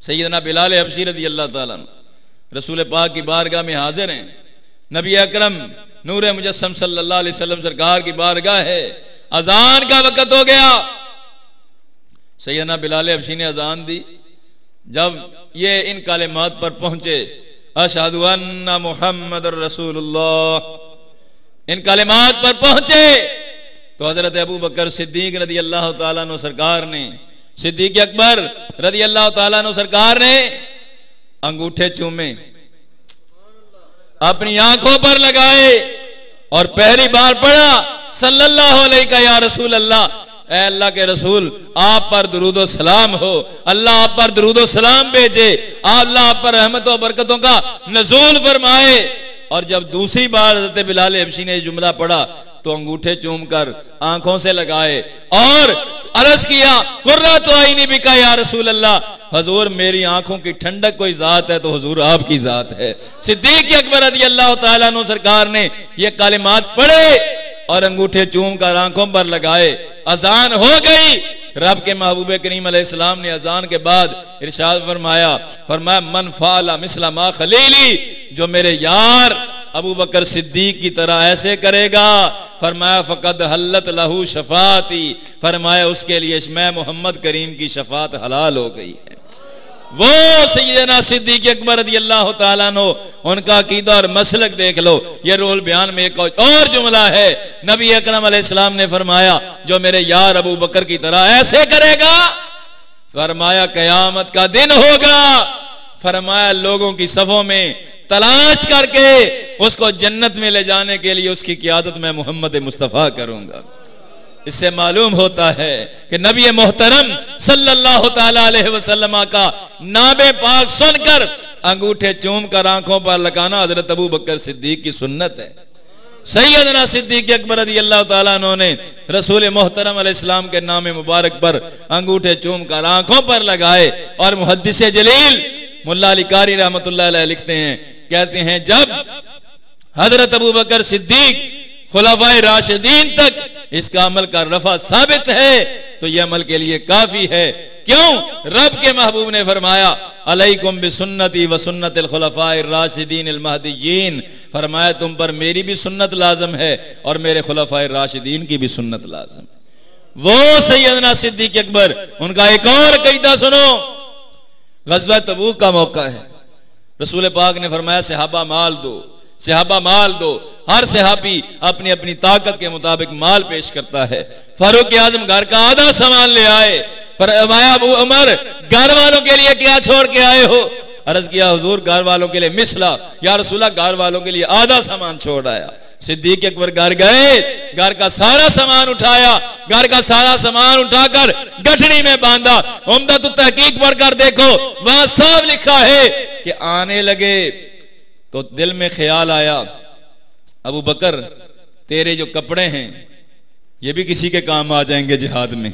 सैयदना बिलाल हबशी रज़ी अल्लाह ताला रसूल पाक की बारगाह में हाजिर हैं। नबी अकरम नूर मुजस्सम सल्लल्लाहु अलैहि वसल्लम सरकार की बारगाह है। अजान का वक्त हो गया, सैयदना बिलाल हबशी ने अजान दी। जब ये इन कलिमात पर पहुंचे अशहदु अन्ना मुहम्मदुर रसूलुल्लाह, इन कलिमात पर पहुंचे तो हजरत अबू बकर सिद्दीक रज़ी अल्लाह ताला अन्हु सरकार ने, सिद्दीक अकबर रज़ी अल्लाह ताला अन्हु सरकार ने अंगूठे चूमे, अपनी आंखों पर लगाए और पहली बार पढ़ा सल्लल्लाहु अलैहि या रसूल अल्लाह, ऐ अल्लाह के रसूल आप पर दुरूदो सलाम हो, अल्लाह आप पर दुरूदो सलाम भेजे, अल्लाह आप पर रहमतों बरकतों का नज़ूल फरमाए। और जब दूसरी बार हज़रत बिलाल हबशी ने जुमला पढ़ा तो अंगूठे चूम कर आंखों से लगाए और अर्ज किया कुर्रतु आइनी बिका या रसूल अल्लाह, हजूर मेरी आंखों की ठंडक कोई जात है तो हुजूर आपकी जात है। सिद्दीक अकबर रज़ी अल्लाह ताला अन्हु सरकार ने ये कलिमात पढ़े और अंगूठे चूम कर आंखों पर लगाए। अजान हो गई। रब के महबूब करीम अलैहिस्सलाम ने अजान के बाद इरशाद फरमाया मन फाला मिसला मा खलीली, जो मेरे यार अबू बकर सिद्दीक की तरह ऐसे करेगा, फरमाया फकद हल्लत लहू शफाती, फरमाया उसके लिए मैं मोहम्मद करीम की शफात हलाल हो गई है। वो सैयदना सिद्दीक अकबर रज़ी अल्लाह ताला अन्हु, उनका अकीदा और मसलक देख लो। ये रोल बयान में एक और जुमला है, नबी अकरम अलैहिस्सलाम ने फरमाया जो मेरे यार अबू बकर की तरह ऐसे करेगा, फरमाया कयामत का दिन होगा, फरमाया लोगों की सफों में तलाश करके उसको जन्नत में ले जाने के लिए उसकी क़ियादत मैं मोहम्मद मुस्तफ़ा करूंगा। इससे मालूम होता है कि नबी मोहतरम सल्लल्लाहु ताला अलैहि वसल्लम का नामे पाक सुनकर अंगूठे चूम कर आंखों पर लगाना हजरत अबू बकर सिद्दीक की सुन्नत है। सैयदना सिद्दीक अकबर रज़ी अल्लाह ताला अन्हु ने रसूल मोहतरम अलैहिस्सलाम के नाम मुबारक पर अंगूठे चूम कर आंखों पर लगाए। और मुहद्दिस जलील मुल्ला अली कारी रहमतुल्लाह अलैह लिखते हैं, कहते हैं जब हजरत अबू बकर सिद्दीक खुलाफाए राशिदीन तक इसका अमल का रफा साबित है तो यह अमल के लिए काफी है। क्यों? रब के महबूब ने फरमाया अलैकुम बिसुन्नती व सुन्नतिल खुलफाए राशिदीन अल महदीयीन, फरमाया तुम पर मेरी भी सुन्नत लाजम है और मेरे खुलफाए राशिदीन की भी सुन्नत लाजम। वो सैयदना सिद्दीक अकबर, उनका एक और क़ईदा सुनो। ग़ज़वा तबूक का मौका है, रसूल पाक ने फरमाया सहाबा माल दो, सहाबा माल दो। हर सहाबी अपनी अपनी ताकत के मुताबिक माल पेश करता है। फारूक आजम घर का आधा सामान ले आए, फरमाया अबू उमर घर वालों के लिए क्या छोड़ के आए हो? अर्ज किया हुजूर घर वालों के लिए मिसला, या रसूला घर वालों के लिए आधा सामान छोड़ आया। सिद्दीक अकबर घर गए, घर का सारा सामान उठाया, घर का सारा सामान उठाकर गठड़ी में बांधा। उम्दतुत तहकीक पढ़कर देखो, वहां साफ लिखा है कि आने लगे तो दिल में ख्याल आया अबू बकर तेरे जो कपड़े हैं ये भी किसी के काम आ जाएंगे जिहाद में।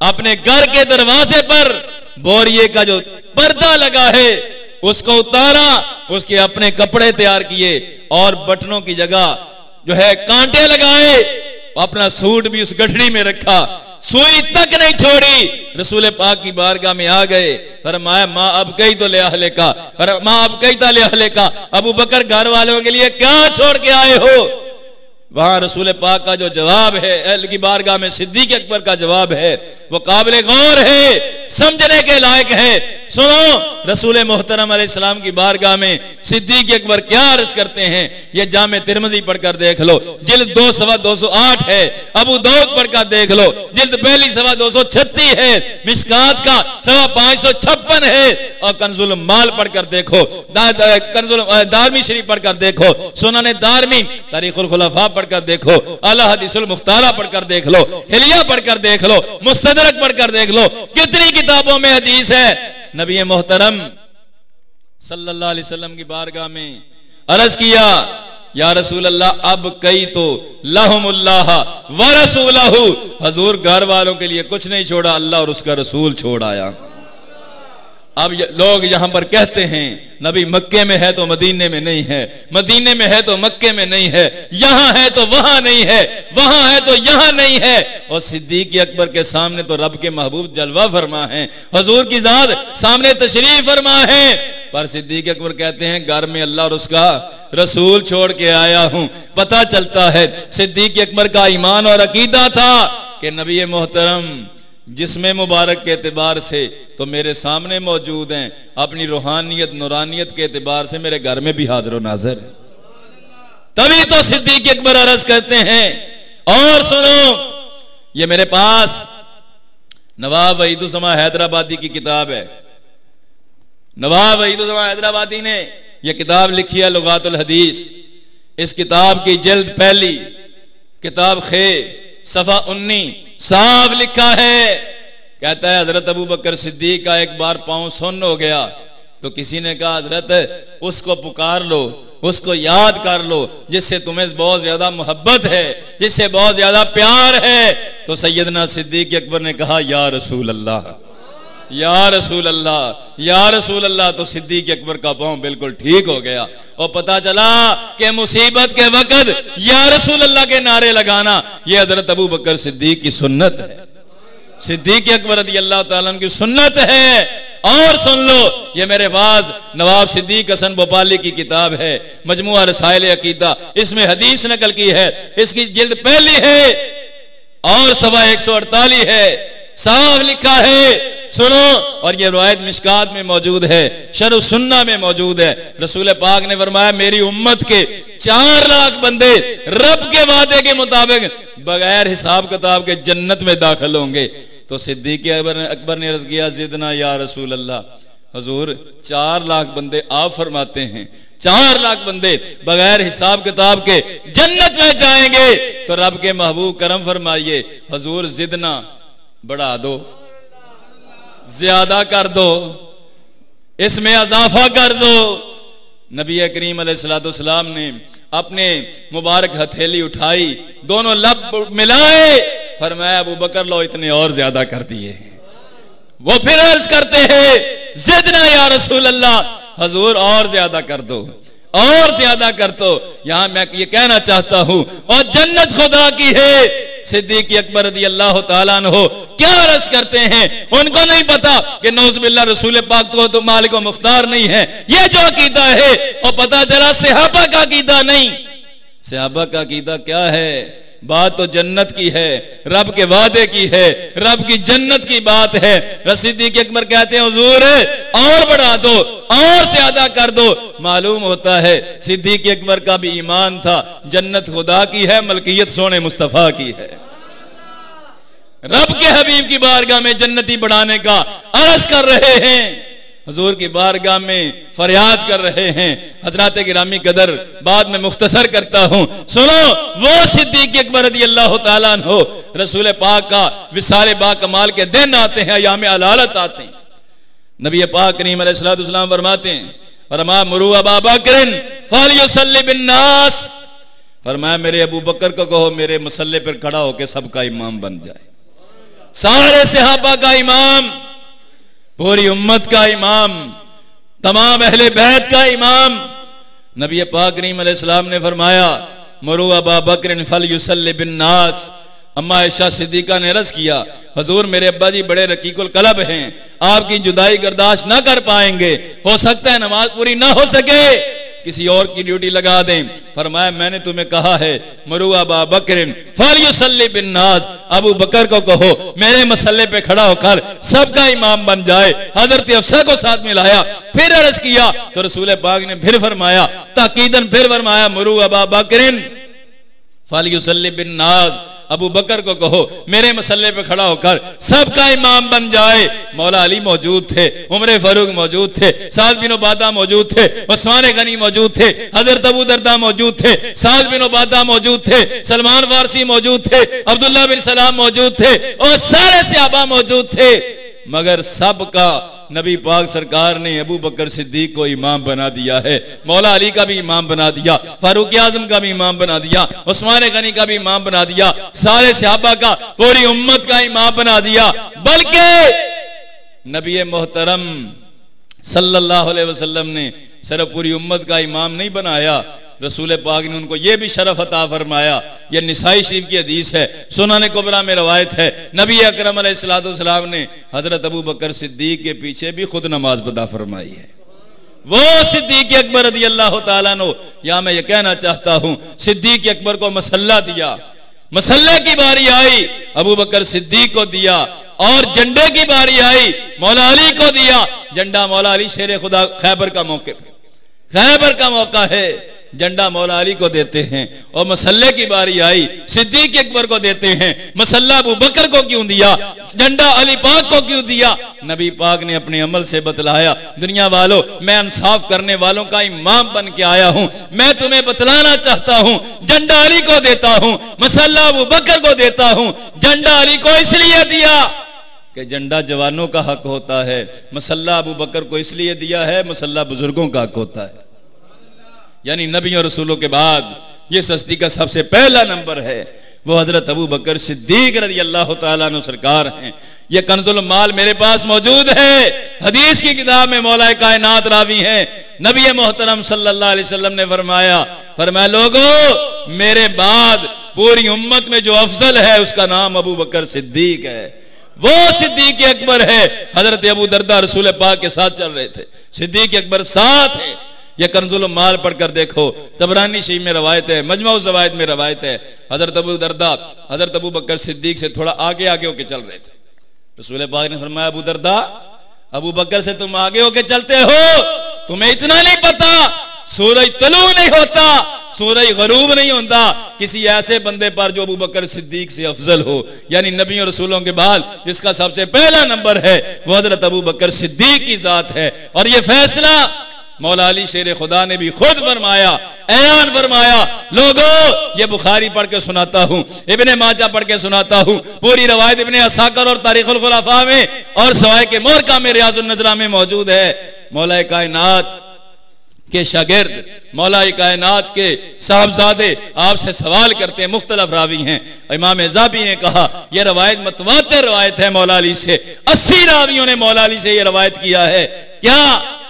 अपने घर के दरवाजे पर बोरिए का जो पर्दा लगा है उसको उतारा, उसके अपने कपड़े तैयार किए और बटनों की जगह जो है कांटे लगाए, अपना सूट भी उस गठड़ी में रखा, सुई तक नहीं छोड़ी। रसूल पाक की बारगाह में आ गए, फरमाया माँ अब कई तो ले अहले का, माँ अब कई तो ले अहले का, अबू बकर घर वालों के लिए क्या छोड़ के आए हो? वहां रसूल पाक का जो जवाब है, अहल की बारगाह में सिद्दीक अकबर का जवाब है, वो काबिल गौर है, समझने के लायक है। सुनो, रसूल मोहतरम अलैहिस्सलाम की बारगाह में सिद्दीक अकबर क्या अर्ज करते हैं, ये जामे तिरमिज़ी पढ़कर देख लो, जिल्द 208 है। अबू दाऊद पढ़कर देख लो, जिल्द पहली 236 है। मिशकात का 556 है। और कंजुल माल पढ़कर देखो, कंजुल दारमी शरीफ पढ़कर देखो, सुनन दारमी, तारीखुल खुलफा पढ़कर देखो, अल हदीसुल मुख्तारा पढ़कर देख लो, हिलिया पढ़कर देख लो, मुस्तदरक पढ़कर देख लो, कितनी किताबों में हदीस है। नबी मोहतरम सल्लल्लाहु अलैहि वसल्लम की बारगाह में अर्ज किया या रसूल अल्लाह अब कई तो लहुमुल्लाह व रसूलहू, हजूर घर वालों के लिए कुछ नहीं छोड़ा, अल्लाह और उसका रसूल छोड़ आया। अब लोग यहां पर कहते हैं नबी मक्के में है तो मदीने में नहीं है, मदीने में है तो मक्के में नहीं है, यहां है तो वहां नहीं है, वहां है तो यहां नहीं है। और सिद्दीक अकबर के सामने तो रब के महबूब जलवा फरमा है, हुजूर की जात सामने तशरीफ फरमा है, पर सिद्दीक अकबर कहते हैं घर में अल्लाह और उसका रसूल छोड़ के आया हूं। पता चलता है सिद्दीक अकबर का ईमान और अकीदा था कि नबी मोहतरम जिसमें मुबारक के एतबार से तो मेरे सामने मौजूद हैं, अपनी रूहानियत नूरानियत के एतबार से मेरे घर में भी हाजिर नाज़िर है। तभी तो सिद्दीक अकबर अर्ज करते हैं। और सुनो, ये मेरे पास नवाब वहीदुज़्ज़मा हैदराबादी की किताब है। नवाब वहीदुज़्ज़मा हैदराबादी ने यह किताब लिखी है लुगातुल हदीस। इस किताब की जल्द पहली किताब खे सफा 19 साफ लिखा है, कहता है हजरत अबू बकर सिद्दीक का एक बार पांव सुन्न हो गया तो किसी ने कहा हजरत उसको पुकार लो, उसको याद कर लो जिससे तुम्हें बहुत ज्यादा मोहब्बत है, जिससे बहुत ज्यादा प्यार है। तो सैयदना सिद्दीक अकबर ने कहा या रसूल अल्लाह, या रसूल अल्लाह, या रसूल अल्लाह। तो सिद्दीक अकबर का पांव बिल्कुल ठीक हो गया और पता चला कि मुसीबत के वक्त या रसूल अल्लाह के नारे लगाना यह हजरत अबू बकर सिद्दीक की सुन्नत है, सिद्दीक अकबर रज़ी अल्लाह ताला अन्हु की सुन्नत है। और सुन लो, ये मेरे पास नवाब सिद्दीक हसन भोपाली की किताब है मजमुआ रसाइल अकीदा, इसमें हदीस नकल की है, इसकी जिल्द पहली है और सवा 148 है, साफ लिखा है। सुनो, और ये रिवायत मिशकात में मौजूद है, शरह सुन्ना में मौजूद है। रसूल पाक ने फरमाया मेरी उम्मत के 4 लाख बंदे रब के वादे के मुताबिक बगैर हिसाब किताब के जन्नत में दाखिल होंगे। तो सिद्दीक अकबर ने अर्ज किया जिदना या रसूल अल्लाह, हुजूर 4 लाख बंदे आप फरमाते हैं 4 लाख बंदे बगैर हिसाब किताब के जन्नत में जाएंगे, तो रब के महबूब करम फरमाइए हुजूर जिदना बढ़ा दो, ज्यादा कर दो, इसमें इजाफा कर दो। नबी करीम अलैहिस्सलाम ने अपने मुबारक हथेली उठाई, दोनों लब मिलाए, फरमाया अबू बकर लो इतने और ज्यादा कर दिए। वो फिर अर्ज करते हैं जिदना या रसूल अल्लाह, हजूर और ज्यादा कर दो, और ज्यादा कर दो। यहां मैं ये कहना चाहता हूं, और जन्नत खुदा की है। सिद्दीक अकबर रज़ी अल्लाह तआला अन्हु क्या अर्ज करते हैं, उनको नहीं पता कि नौज़ुबिल्लाह रसूल पाक तो मालिक व मुख्तार नहीं है। ये जो अकीदा है और पता चला सहाबा का अकीदा नहीं। सहाबा का अकीदा क्या है? बात तो जन्नत की है, रब के वादे की है, रब की जन्नत की बात है। सिद्दीक अकबर कहते हैं हुजूर और बढ़ा दो, और ज्यादा कर दो। मालूम होता है सिद्दीक अकबर का भी ईमान था, जन्नत खुदा की है, मलकियत सोने मुस्तफा की है। रब के हबीब की बारगाह में जन्नती बढ़ाने का अर्ज कर रहे हैं, हुजूर की बारगाह में फरियाद कर रहे हैं। हजरात गिरामी कदर बाद में मुख्तसर करता हूं, सुनो। वो सिद्दीक अकबर रज़ी अल्लाह तआला अन्हु रसूल पाक का विसाल बा कमाल के दिन आते हैं, अयाम अलालत आते हैं। नबी पाक करीम अलैहिस्सलाम फरमाते हैं, फरमा मुरू अबा बकर फलयुसल्ली बिन्नास, फरमाया मेरे अबू बकर को कहो मेरे मसल्ले पर खड़ा होकर सबका इमाम बन जाए। सारे सहाबा का इमाम, पूरी उम्मत का इमाम, तमाम अहले बैत का इमाम। नबी पाक करीम अलैहिस्सलाम ने फरमाया मुरू अबा बकर फलयुसल्ली बिन्नास। अम्मा आयशा सिद्दीका ने अर्ज किया, हजूर मेरे अब्बा जी बड़े रकीकुल कलब हैं, आपकी जुदाई बर्दाश्त ना कर पाएंगे, हो सकता है नमाज पूरी ना हो सके, किसी और की ड्यूटी लगा दें। फरमाया मैंने तुम्हें कहा है मरू अबा बकर फलयुसल्ली बिन्नास, अबू बकर को कहो मेरे मसल्ले पे खड़ा होकर सबका इमाम बन जाए। हजरत अफसा को साथ मिलाया, फिर अर्ज किया तो रसूल पाक ने फिर फरमाया, ताकीदन फिर फरमाया मरू अबा बकर फलयुसल्ली बिन्नास, अबू बकर को कहो मेरे मसल्ले पे खड़ा होकर सबका इमाम बन जाए। मौला अली मौजूद थे, उमर फारूक मौजूद थे, साद बिन उबादा मौजूद थे, उस्मान गनी मौजूद थे, हजरत अबू दरदा मौजूद थे, साद बिन उबादा मौजूद थे, सलमान फारसी मौजूद थे, अब्दुल्लाह बिन सलाम मौजूद थे, और सारे सहाबा मौजूद थे। मगर सबका नबी पाक सरकार ने अबू बकर सिद्दीक को इमाम बना दिया है, मौला अली का भी इमाम बना दिया, फारूक आजम का भी इमाम बना दिया, उस्मान गनी का भी इमाम बना दिया, सारे सहाबा का, पूरी उम्मत का इमाम बना दिया। बल्कि नबी मोहतरम सल्लल्लाहु अलैहि वसल्लम ने सिर्फ पूरी उम्मत का इमाम नहीं बनाया, रसूल पाक ने उनको यह भी शरफ अता फरमाया। यह निसाई शरीफ की हदीस है, सुनन कुबरा में रवायत है, नबी अकरम अलैहिस्सलाम ने हजरत अबू बकर सिद्दीक के पीछे भी खुद नमाज अदा फरमाई है। वो सिद्दीक अकबर रज़ी अल्लाह तआला अन्हु, यहां मैं ये कहना चाहता हूं, सिद्दीक अकबर को मसल्ला दिया, मसल्ले की बारी आई अबू बकर सिद्दीक को दिया, और झंडे की बारी आई मौला अली को दिया। झंडा मौला अली शेर खुदा खैबर का मौके पे, खैबर का मौका है, झंडा मौला अली को देते हैं। और मसल्ले की बारी आई सिद्दीक अकबर को देते हैं, मसल्ला अबू बकर को क्यों दिया, झंडा अली पाक को क्यों दिया? नबी पाक ने अपने अमल से बतलाया, दुनिया वालों मैं इंसाफ करने वालों का इमाम बन के आया हूं, मैं तुम्हें बतलाना चाहता हूं, झंडा अली को देता हूं, मसल्ला अबू बकर को देता हूं। झंडा अली को इसलिए दिया कि झंडा जवानों का हक होता है, मसल्ला अबू बकर को इसलिए दिया है, मसल्ला बुजुर्गों का हक होता है। यानी नबी और रसूलों के बाद ये हस्ती का सबसे पहला नंबर है, वो हजरत अबू बकर सिद्दीक रज़ी अल्लाह तआला अन्हु सरकार हैं। ये कंजुल माल मेरे पास मौजूद है, हदीस की किताब में मौला कायनात रावी हैं, नबी मोहतरम सल्लल्लाहु अलैहि वसल्लम ने फरमाया लोगों मेरे बाद पूरी उम्मत में जो अफजल है उसका नाम अबू बकर सिद्दीक है। वो सिद्दीक अकबर है। हजरत अबू दरदा रसूल पाक के साथ चल रहे थे, सिद्दीक अकबर साथ है। यह कंजुल माल पढ़कर देखो, तबरानी शरीफ में रवायत है, मजमा ज़वाइद में रवायत है। हजरत अबू दरदा हजरत अबू बकर सिद्दीक से थोड़ा आगे आगे होके चल रहे थे। रसूल पाक ने फरमाया अबू दरदा अबू बकर से तुम आगे होके चलते हो, तुम्हें इतना नहीं पता सूरज तुलू नहीं होता, सूरज गरूब नहीं होता किसी ऐसे बंदे पर जो अबू बकर सिद्दीक से अफजल हो। यानी नबी और रसूलों के बाद जिसका सबसे पहला नंबर है वो हजरत अबू बकर सिद्दीक की जात है। और ये फैसला मौला अली शेर खुदा ने भी खुद फरमाया, ऐलान फरमाया। लोगों ये बुखारी पढ़ के सुनाता हूं, इब्ने माजा पढ़ के सुनाता हूं, पूरी रवायत इब्ने असाकर और तारीखुल खुलफा में और सवाए के मोरका में रियाजुन नजरा में मौजूद है। मौला कायनात के शागिर्द मौला कायनात के साहबजादे आपसे सवाल करते हैं। मुख्तलिफ रावी हैं। इमाम ज़ाबी ने कहा यह रवायत मुतवातिर रवायत है मौला अली से। 80 रावियों ने मौला अली से यह रवायत किया है। क्या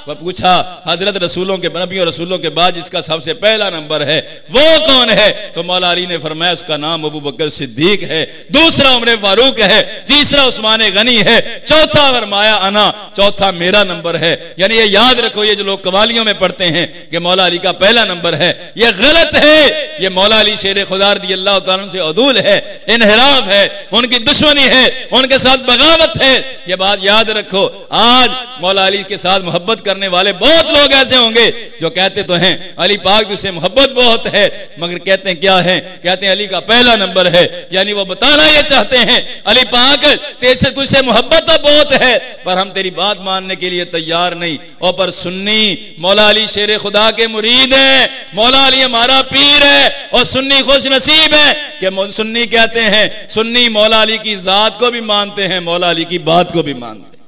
वह पूछा हजरत रसूलों के नबी और रसूलों के बाद जिसका सबसे पहला नंबर है वो कौन है? तो मौला अली ने फरमाया उसका नाम अबू बकर सिद्दीक है, दूसरा उमर फारूक है, तीसरा उस्मान गनी है, चौथा फरमाया अना, चौथा मेरा नंबर है। यानी ये याद रखो, ये जो लोग कवालियों में पढ़ते हैं कि मौला अली का पहला नंबर है, ये गलत है। ये मौला अली शेर खुदा रज़ियल्लाहु ताला अन्हु से अदूल है, इनहिराफ है, उनकी दुश्मनी है, उनके साथ बगावत है। ये बात याद रखो। आज मौला अली के साथ मोहब्बत करने वाले बहुत लोग ऐसे होंगे जो कहते तो हैं अली पाक तुझसे मोहब्बत बहुत है, मगर कहते हैं क्या है? कहते हैं अली का पहला नंबर है। यानी वो बताना ये चाहते हैं अली पाक तेरे तुझसे मोहब्बत तो बहुत है पर हम तेरी बात मानने के लिए तैयार नहीं। और पर सुन्नी मौला अली शेर खुदा के मुरीद है, मौला अली हमारा पीर है और सुन्नी खुश नसीब है कि सुन्नी कहते हैं सुन्नी मौला अली की जात को भी मानते हैं, मौला अली की बात को भी मानते हैं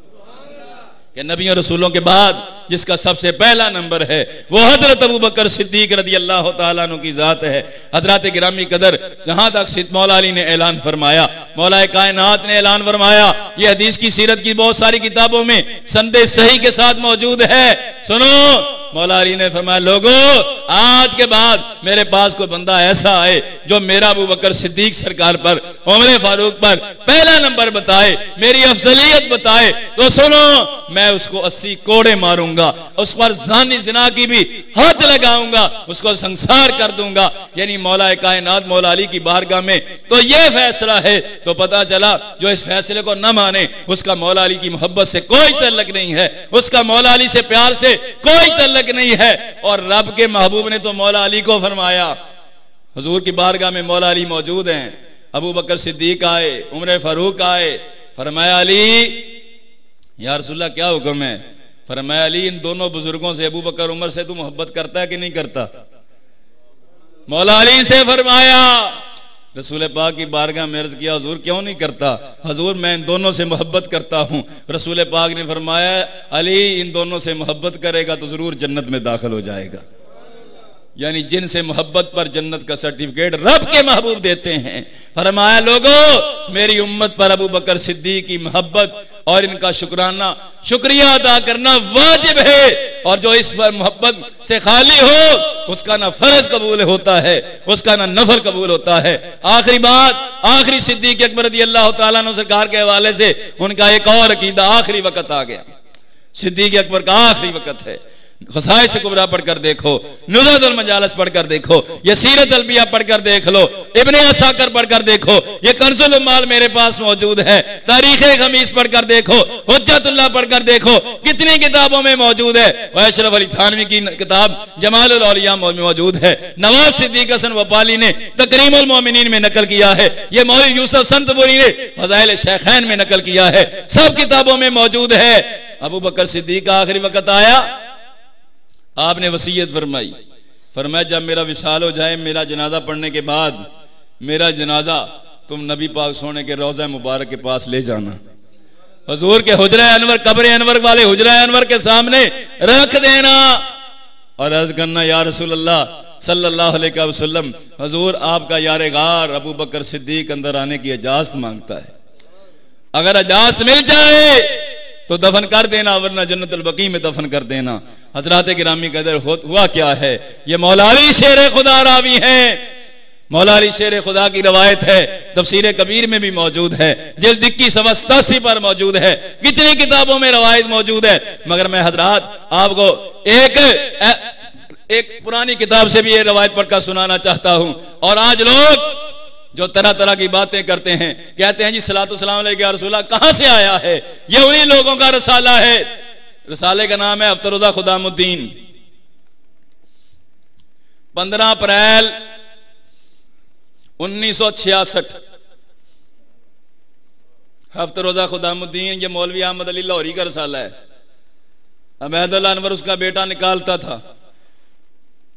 कि नबी और रसूलों के बाद जिसका सबसे पहला नंबर है वो हजरत अबू बकर सिद्दीक रज़ियल्लाहु ताला अन्हु की जात है। हजरत गिरामी कदर जहां तक मौला अली ने ऐलान फरमाया, मौला कायनात ने ऐलान फरमाया, ये हदीस की सीरत की बहुत सारी किताबों में संदेश सही के साथ मौजूद है। सुनो, मौला अली ने फरमाया लोगों आज के बाद मेरे पास कोई बंदा ऐसा आए जो मेरा अबू बकर सिद्दीक सरकार पर उमर फारूक पर पहला नंबर बताए, मेरी अफजलियत बताए, तो सुनो मैं उसको 80 कोड़े मारूंगा, उस पर जानी जिना की भी हाथ लगाऊंगा, उसको संसार कर दूंगा। यानी मौला कायनात मौला अली की बारगाह में तो ये फैसला है। तो पता चला जो इस फैसले को न माने उसका मौला अली की मोहब्बत से कोई तल्लुक नहीं है, उसका मौला अली से प्यार से कोई तल्लुक नहीं है। और रब के महबूब ने तो मौला अली को फरमाया, हुजूर की बारगाह में मौला अली मौजूद हैं, अबू बकर सिद्दीक आए, उमर फारूक आए, फरमाया अली या रसूलल्लाह क्या हुक्म है? फरमाया अली इन दोनों बुजुर्गों से अबू बकर उमर से तू मोहब्बत करता है कि नहीं करता? मौला अली से फरमाया, रसूल पाक की बारगाह में अर्ज किया हुजूर क्यों नहीं करता? हुजूर मैं इन दोनों से मोहब्बत करता हूं। रसूल पाक ने फरमाया अली इन दोनों से मोहब्बत करेगा तो जरूर जन्नत में दाखिल हो जाएगा। यानी जिनसे मोहब्बत पर जन्नत का सर्टिफिकेट रब के महबूब देते हैं। फरमाया लोगों मेरी उम्मत पर अबू बकर सिद्दीक की मोहब्बत और इनका शुक्रिया अदा करना वाजिब है, और जो इस पर मोहब्बत से खाली हो उसका ना फर्ज कबूल होता है, उसका ना नफल कबूल होता है। आखिरी बात, आखिरी सिद्दीक अकबर रज़ियल्लाहु ताला अन्हु सरकार के हवाले से उनका एक और अकीदा, आखिरी वक्त आ गया, सिद्दीक अकबर का आखिरी वक्त है। खसाइस कुबरा पढ़कर देखो, नुज़ातुल मजालिस पढ़कर देखो, ये सीरत अलबिया पढ़कर देख लो, इब्ने असाकर पढ़कर देखो, ये कंजुल उम्माल मेरे पास मौजूद है, तारीखे खमीस पढ़कर देखो, हुज्जतुल्लाह पढ़कर देखो, कितनी किताबों में मौजूद है। अशरफ अली थानवी की किताब जमालुल औलिया में मौजूद है, नवाब सिद्दीक हसन वपाली ने तकरीमुल मोमिनीन में नकल किया है, ये मौलवी यूसुफ संतपुरी ने फज़ाइल शेखैन में नकल किया है, सब किताबों में मौजूद है। अबू बकर सिद्दीक का आखिरी वक्त आया, आपने वसीयत फरमाई, फरमाया जब मेरा विसाल हो जाए, मेरा जनाजा पढ़ने के बाद मेरा जनाजा तुम नबी पाक सोने के रोज़ा मुबारक के पास ले जाना, हुजूर के हुजरा अनवर, कब्र अनवर वाले हुजरा अनवर के सामने रख देना और अर्ज करना या रसूल अल्लाह सल्लल्लाहु अलैहि वसल्लम हुजूर आपका यार गार अबू बकर सिद्दीक अंदर आने की इजाजत मांगता है, अगर इजाजत मिल जाए तो दफन कर देना, वरना जन्नतुल बकी में दफन कर देना। हजरात गिरामी कदर हुआ क्या है, ये मौला अली शेर खुदा रावी है, मौला अली शेर खुदा की रवायत है, तफसीर कबीर में भी मौजूद है, जिल्द 21 पर मौजूद है, कितनी किताबों में रवायत मौजूद है। मगर मैं हजरात आपको एक पुरानी किताब से भी ये रवायत पढ़कर सुनाना चाहता हूं। और आज लोग जो तरह तरह की बातें करते हैं, कहते हैं जी सलातो सलाम अलैका रसूला कहां से आया है, ये उन्हीं लोगों का रसाला है। रसाले का नाम है अफ्तरोजा खुदामुद्दीन। 15 अप्रैल 1966 अफ्तरोजा खुदामुद्दीन, ये मौलवी अहमद अली लाहौरी का रसाला है, अबैदुल्लाह अनवर उसका बेटा निकालता था।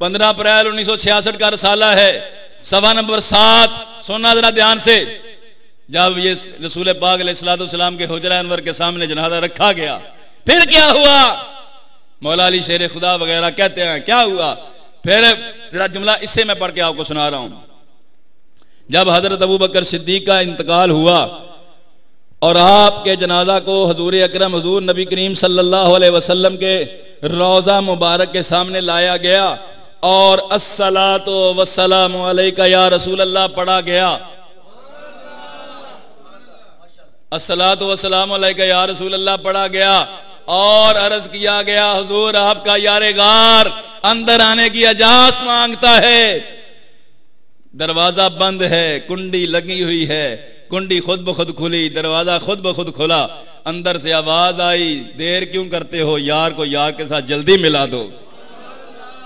15 अप्रैल 1966 का रसाला है, सवा नंबर 7। सुनना जरा ध्यान से, जब ये रसूल पाक अलैहिस्सलातु वस्सलाम के हुजरा अनवर के सामने जनाजा रखा गया, फिर क्या हुआ? मौला अली शेर खुदा वगैरह कहते हैं क्या हुआ। फिर जरा जुमला इससे मैं पढ़ के आपको सुना रहा हूं। जब हजरत अबू बकर सिद्दीक का इंतकाल हुआ और आपके जनाजा को हजूर अकरम हजूर नबी करीम सल्लल्लाहु अलैहि वसल्लम के रोज़ा मुबारक के सामने लाया गया और अस्सलातु वस्सलामु अलैका या रसूल अल्लाह पढ़ा गया। अस्सलातु वस्सलामु अलैका या रसूल अल्लाह पढ़ा गया और अर्ज किया गया हुजूर आपका यारे गार अंदर आने की इजाजत मांगता है। दरवाजा बंद है, कुंडी लगी हुई है, कुंडी खुद ब खुद खुली, दरवाजा खुद ब खुद खुला। अंदर से आवाज आई, देर क्यों करते हो, यार को यार के साथ जल्दी मिला दो।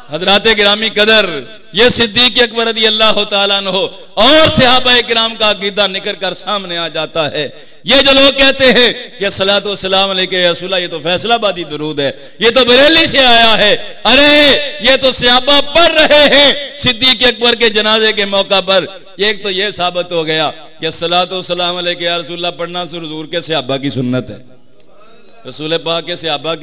हजराते गिरामी कदर, ये सिद्दीक अकबर रज़ी अल्लाह तआला अन्हु और सहाबा किराम का अकीदा निकल कर सामने आ जाता है। ये जो लोग कहते हैं कि सलातो वस्सलाम अलैका या रसूलल्लाह, ये तो फैसलाबादी दुरूद है, ये तो बरेली से आया है। अरे ये तो सहाबा पढ़ रहे हैं सिद्दीक अकबर के जनाजे के मौका पर। एक तो ये साबित हो गया कि सलातो वस्सलाम अलैका या रसूलल्लाह पढ़ना सिर्फ हुजूर के सहाबा की सुन्नत है, रसूल पाक के सहाबा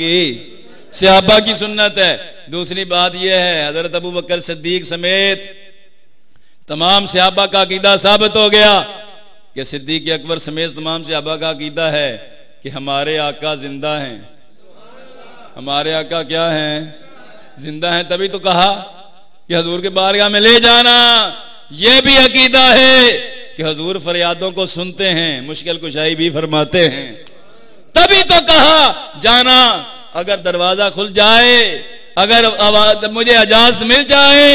की सुन्नत है। दूसरी बात यह है हजरत अबू बकर सिद्दीक समेत तमाम सहाबा का अकीदा साबित हो गया कि सिद्दीक अकबर समेत तमाम सहाबा का अकीदा है कि हमारे आका जिंदा हैं। हमारे आका क्या हैं? जिंदा हैं। तभी तो कहा कि हजूर के बारगाह में ले जाना। यह भी अकीदा है कि हजूर फरियादों को सुनते हैं, मुश्किल कुशाई भी फरमाते हैं। तभी तो कहा जाना, अगर दरवाजा खुल जाए, अगर मुझे इजाजत मिल जाए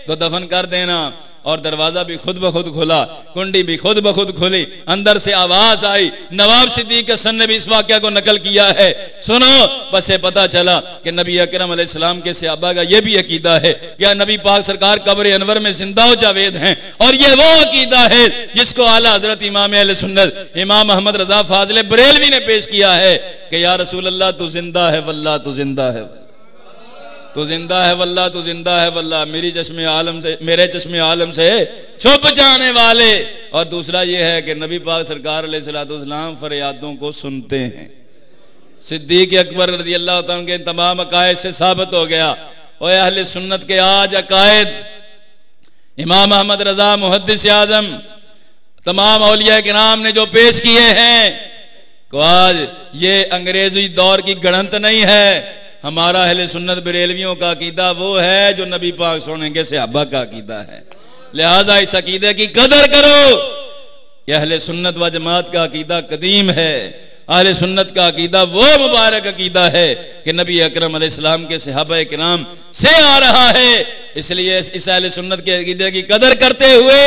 तो दफन कर देना। और दरवाजा भी खुद ब खुद खुला, कुंडी भी खुद ब खुद खुली, अंदर से आवाज आई। नवाब सिद्दीक हसन ने भी इस वाक़या को नकल किया है। सुनो, बस से पता चला कि नबी अकरम अलैहिस्सलाम के सहाबा का यह भी अकीदा है कि नबी पाक सरकार कब्र अनवर में जिंदा व जावेद हैं। और ये वो अकीदा है जिसको आला हजरत इमाम अहले सुन्नत इमाम अहमद रजा फाजिल बरेलवी ने पेश किया है कि या रसूल अल्लाह तू जिंदा है वल्लाह, तू जिंदा है, तो जिंदा है वल्लाह, तो जिंदा है वल्लाह, मेरे चश्मे आलम से छुप जाने वाले। और दूसरा ये है कि नबी पाक सरकार अलैहिस्सलाम फरियादों को सुनते हैं। सिद्दीक अकबर रज़ी अल्लाह तआला के तमाम अकायद से साबित हो गया। और अहले सुन्नत के आज अकायद इमाम अहमद रजा मुहद्दिस आजम तमाम औलिया किराम ने जो पेश किए हैं को आज ये अंग्रेजी दौर की गणंत नहीं है। हमारा अहले सुन्नत बरेलवियों का अकीदा वो है जो नबी पाक सोने सहाबा का अकीदा है। लिहाजा इस अकीदे की कदर करो। यह अहले सुन्नत व जमात का अकीदा कदीम है। अहले सुन्नत का अकीदा वो मुबारक अकीदा है कि नबी अकरम अलैहिस्सलाम के सहाबा किराम से आ रहा है। इसलिए इस अहले सुन्नत के अकीदे की कदर करते हुए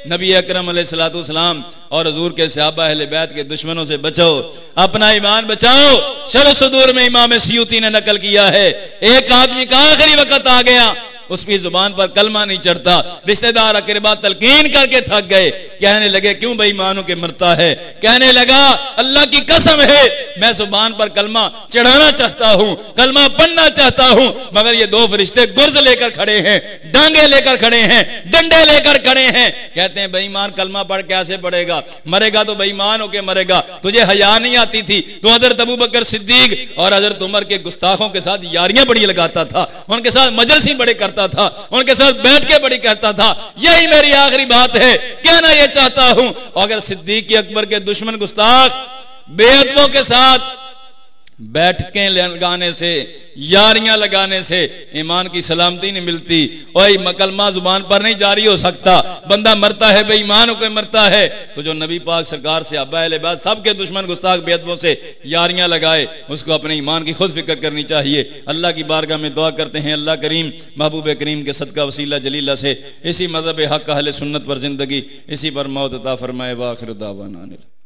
नबी अकरम अलैहिस्सलाम और हुजूर के सहाबा अहले बैत के दुश्मनों से बचो, अपना ईमान बचाओ। शरह सुदूर में इमाम सियूती ने नकल किया है, एक आदमी का आखिरी वक्त आ गया, उसकी जुबान पर कलमा नहीं चढ़ता, रिश्तेदार अकरबा तलकीन करके थक गए, कहने लगे क्यों बेईमानों के मरता है। कहने लगा अल्लाह की कसम है मैं जुबान पर कलमा चढ़ाना चाहता हूं, कलमा पढ़ना चाहता हूं, मगर ये दो फरिश्ते गुर्ज लेकर खड़े हैं, डांगे लेकर खड़े हैं, डंडे लेकर खड़े हैं। कहते हैं बेईमान कलमा पढ़ कैसे पढ़ेगा, मरेगा तो बेईमान होके मरेगा। तुझे हया नहीं आती थी, तो हजरत अबू बकर सिद्दीक और हजरत उमर के गुस्ताखों के साथ यारियां बड़ी लगाता था, उनके साथ मजलिस बड़े करता था, उनके साथ बैठ के बड़ी कहता था यही मेरी आखिरी बात है, कहना ये चाहता हूं। अगर सिद्दीक अकबर के दुश्मन गुस्ताख बेअदबों के साथ बैठकें लगाने से, यारियां लगाने से ईमान की सलामती नहीं मिलती। वही मकलमा जुबान पर नहीं जारी हो सकता, बंदा मरता है बेईमान होकर मरता है। तो जो नबी पाक सरकार से अब्बा अहले बैत सबके दुश्मन गुस्ताख बेअदबों से यारियां लगाए, उसको अपने ईमान की खुद फिक्र करनी चाहिए। अल्लाह की बारगाह में दुआ करते हैं अल्लाह करीम महबूब करीम के सदका वसीला जलीला से इसी मजहब हक अहले सुन्नत पर जिंदगी, इसी पर मौत अता फरमाए। व आखिर दावाना।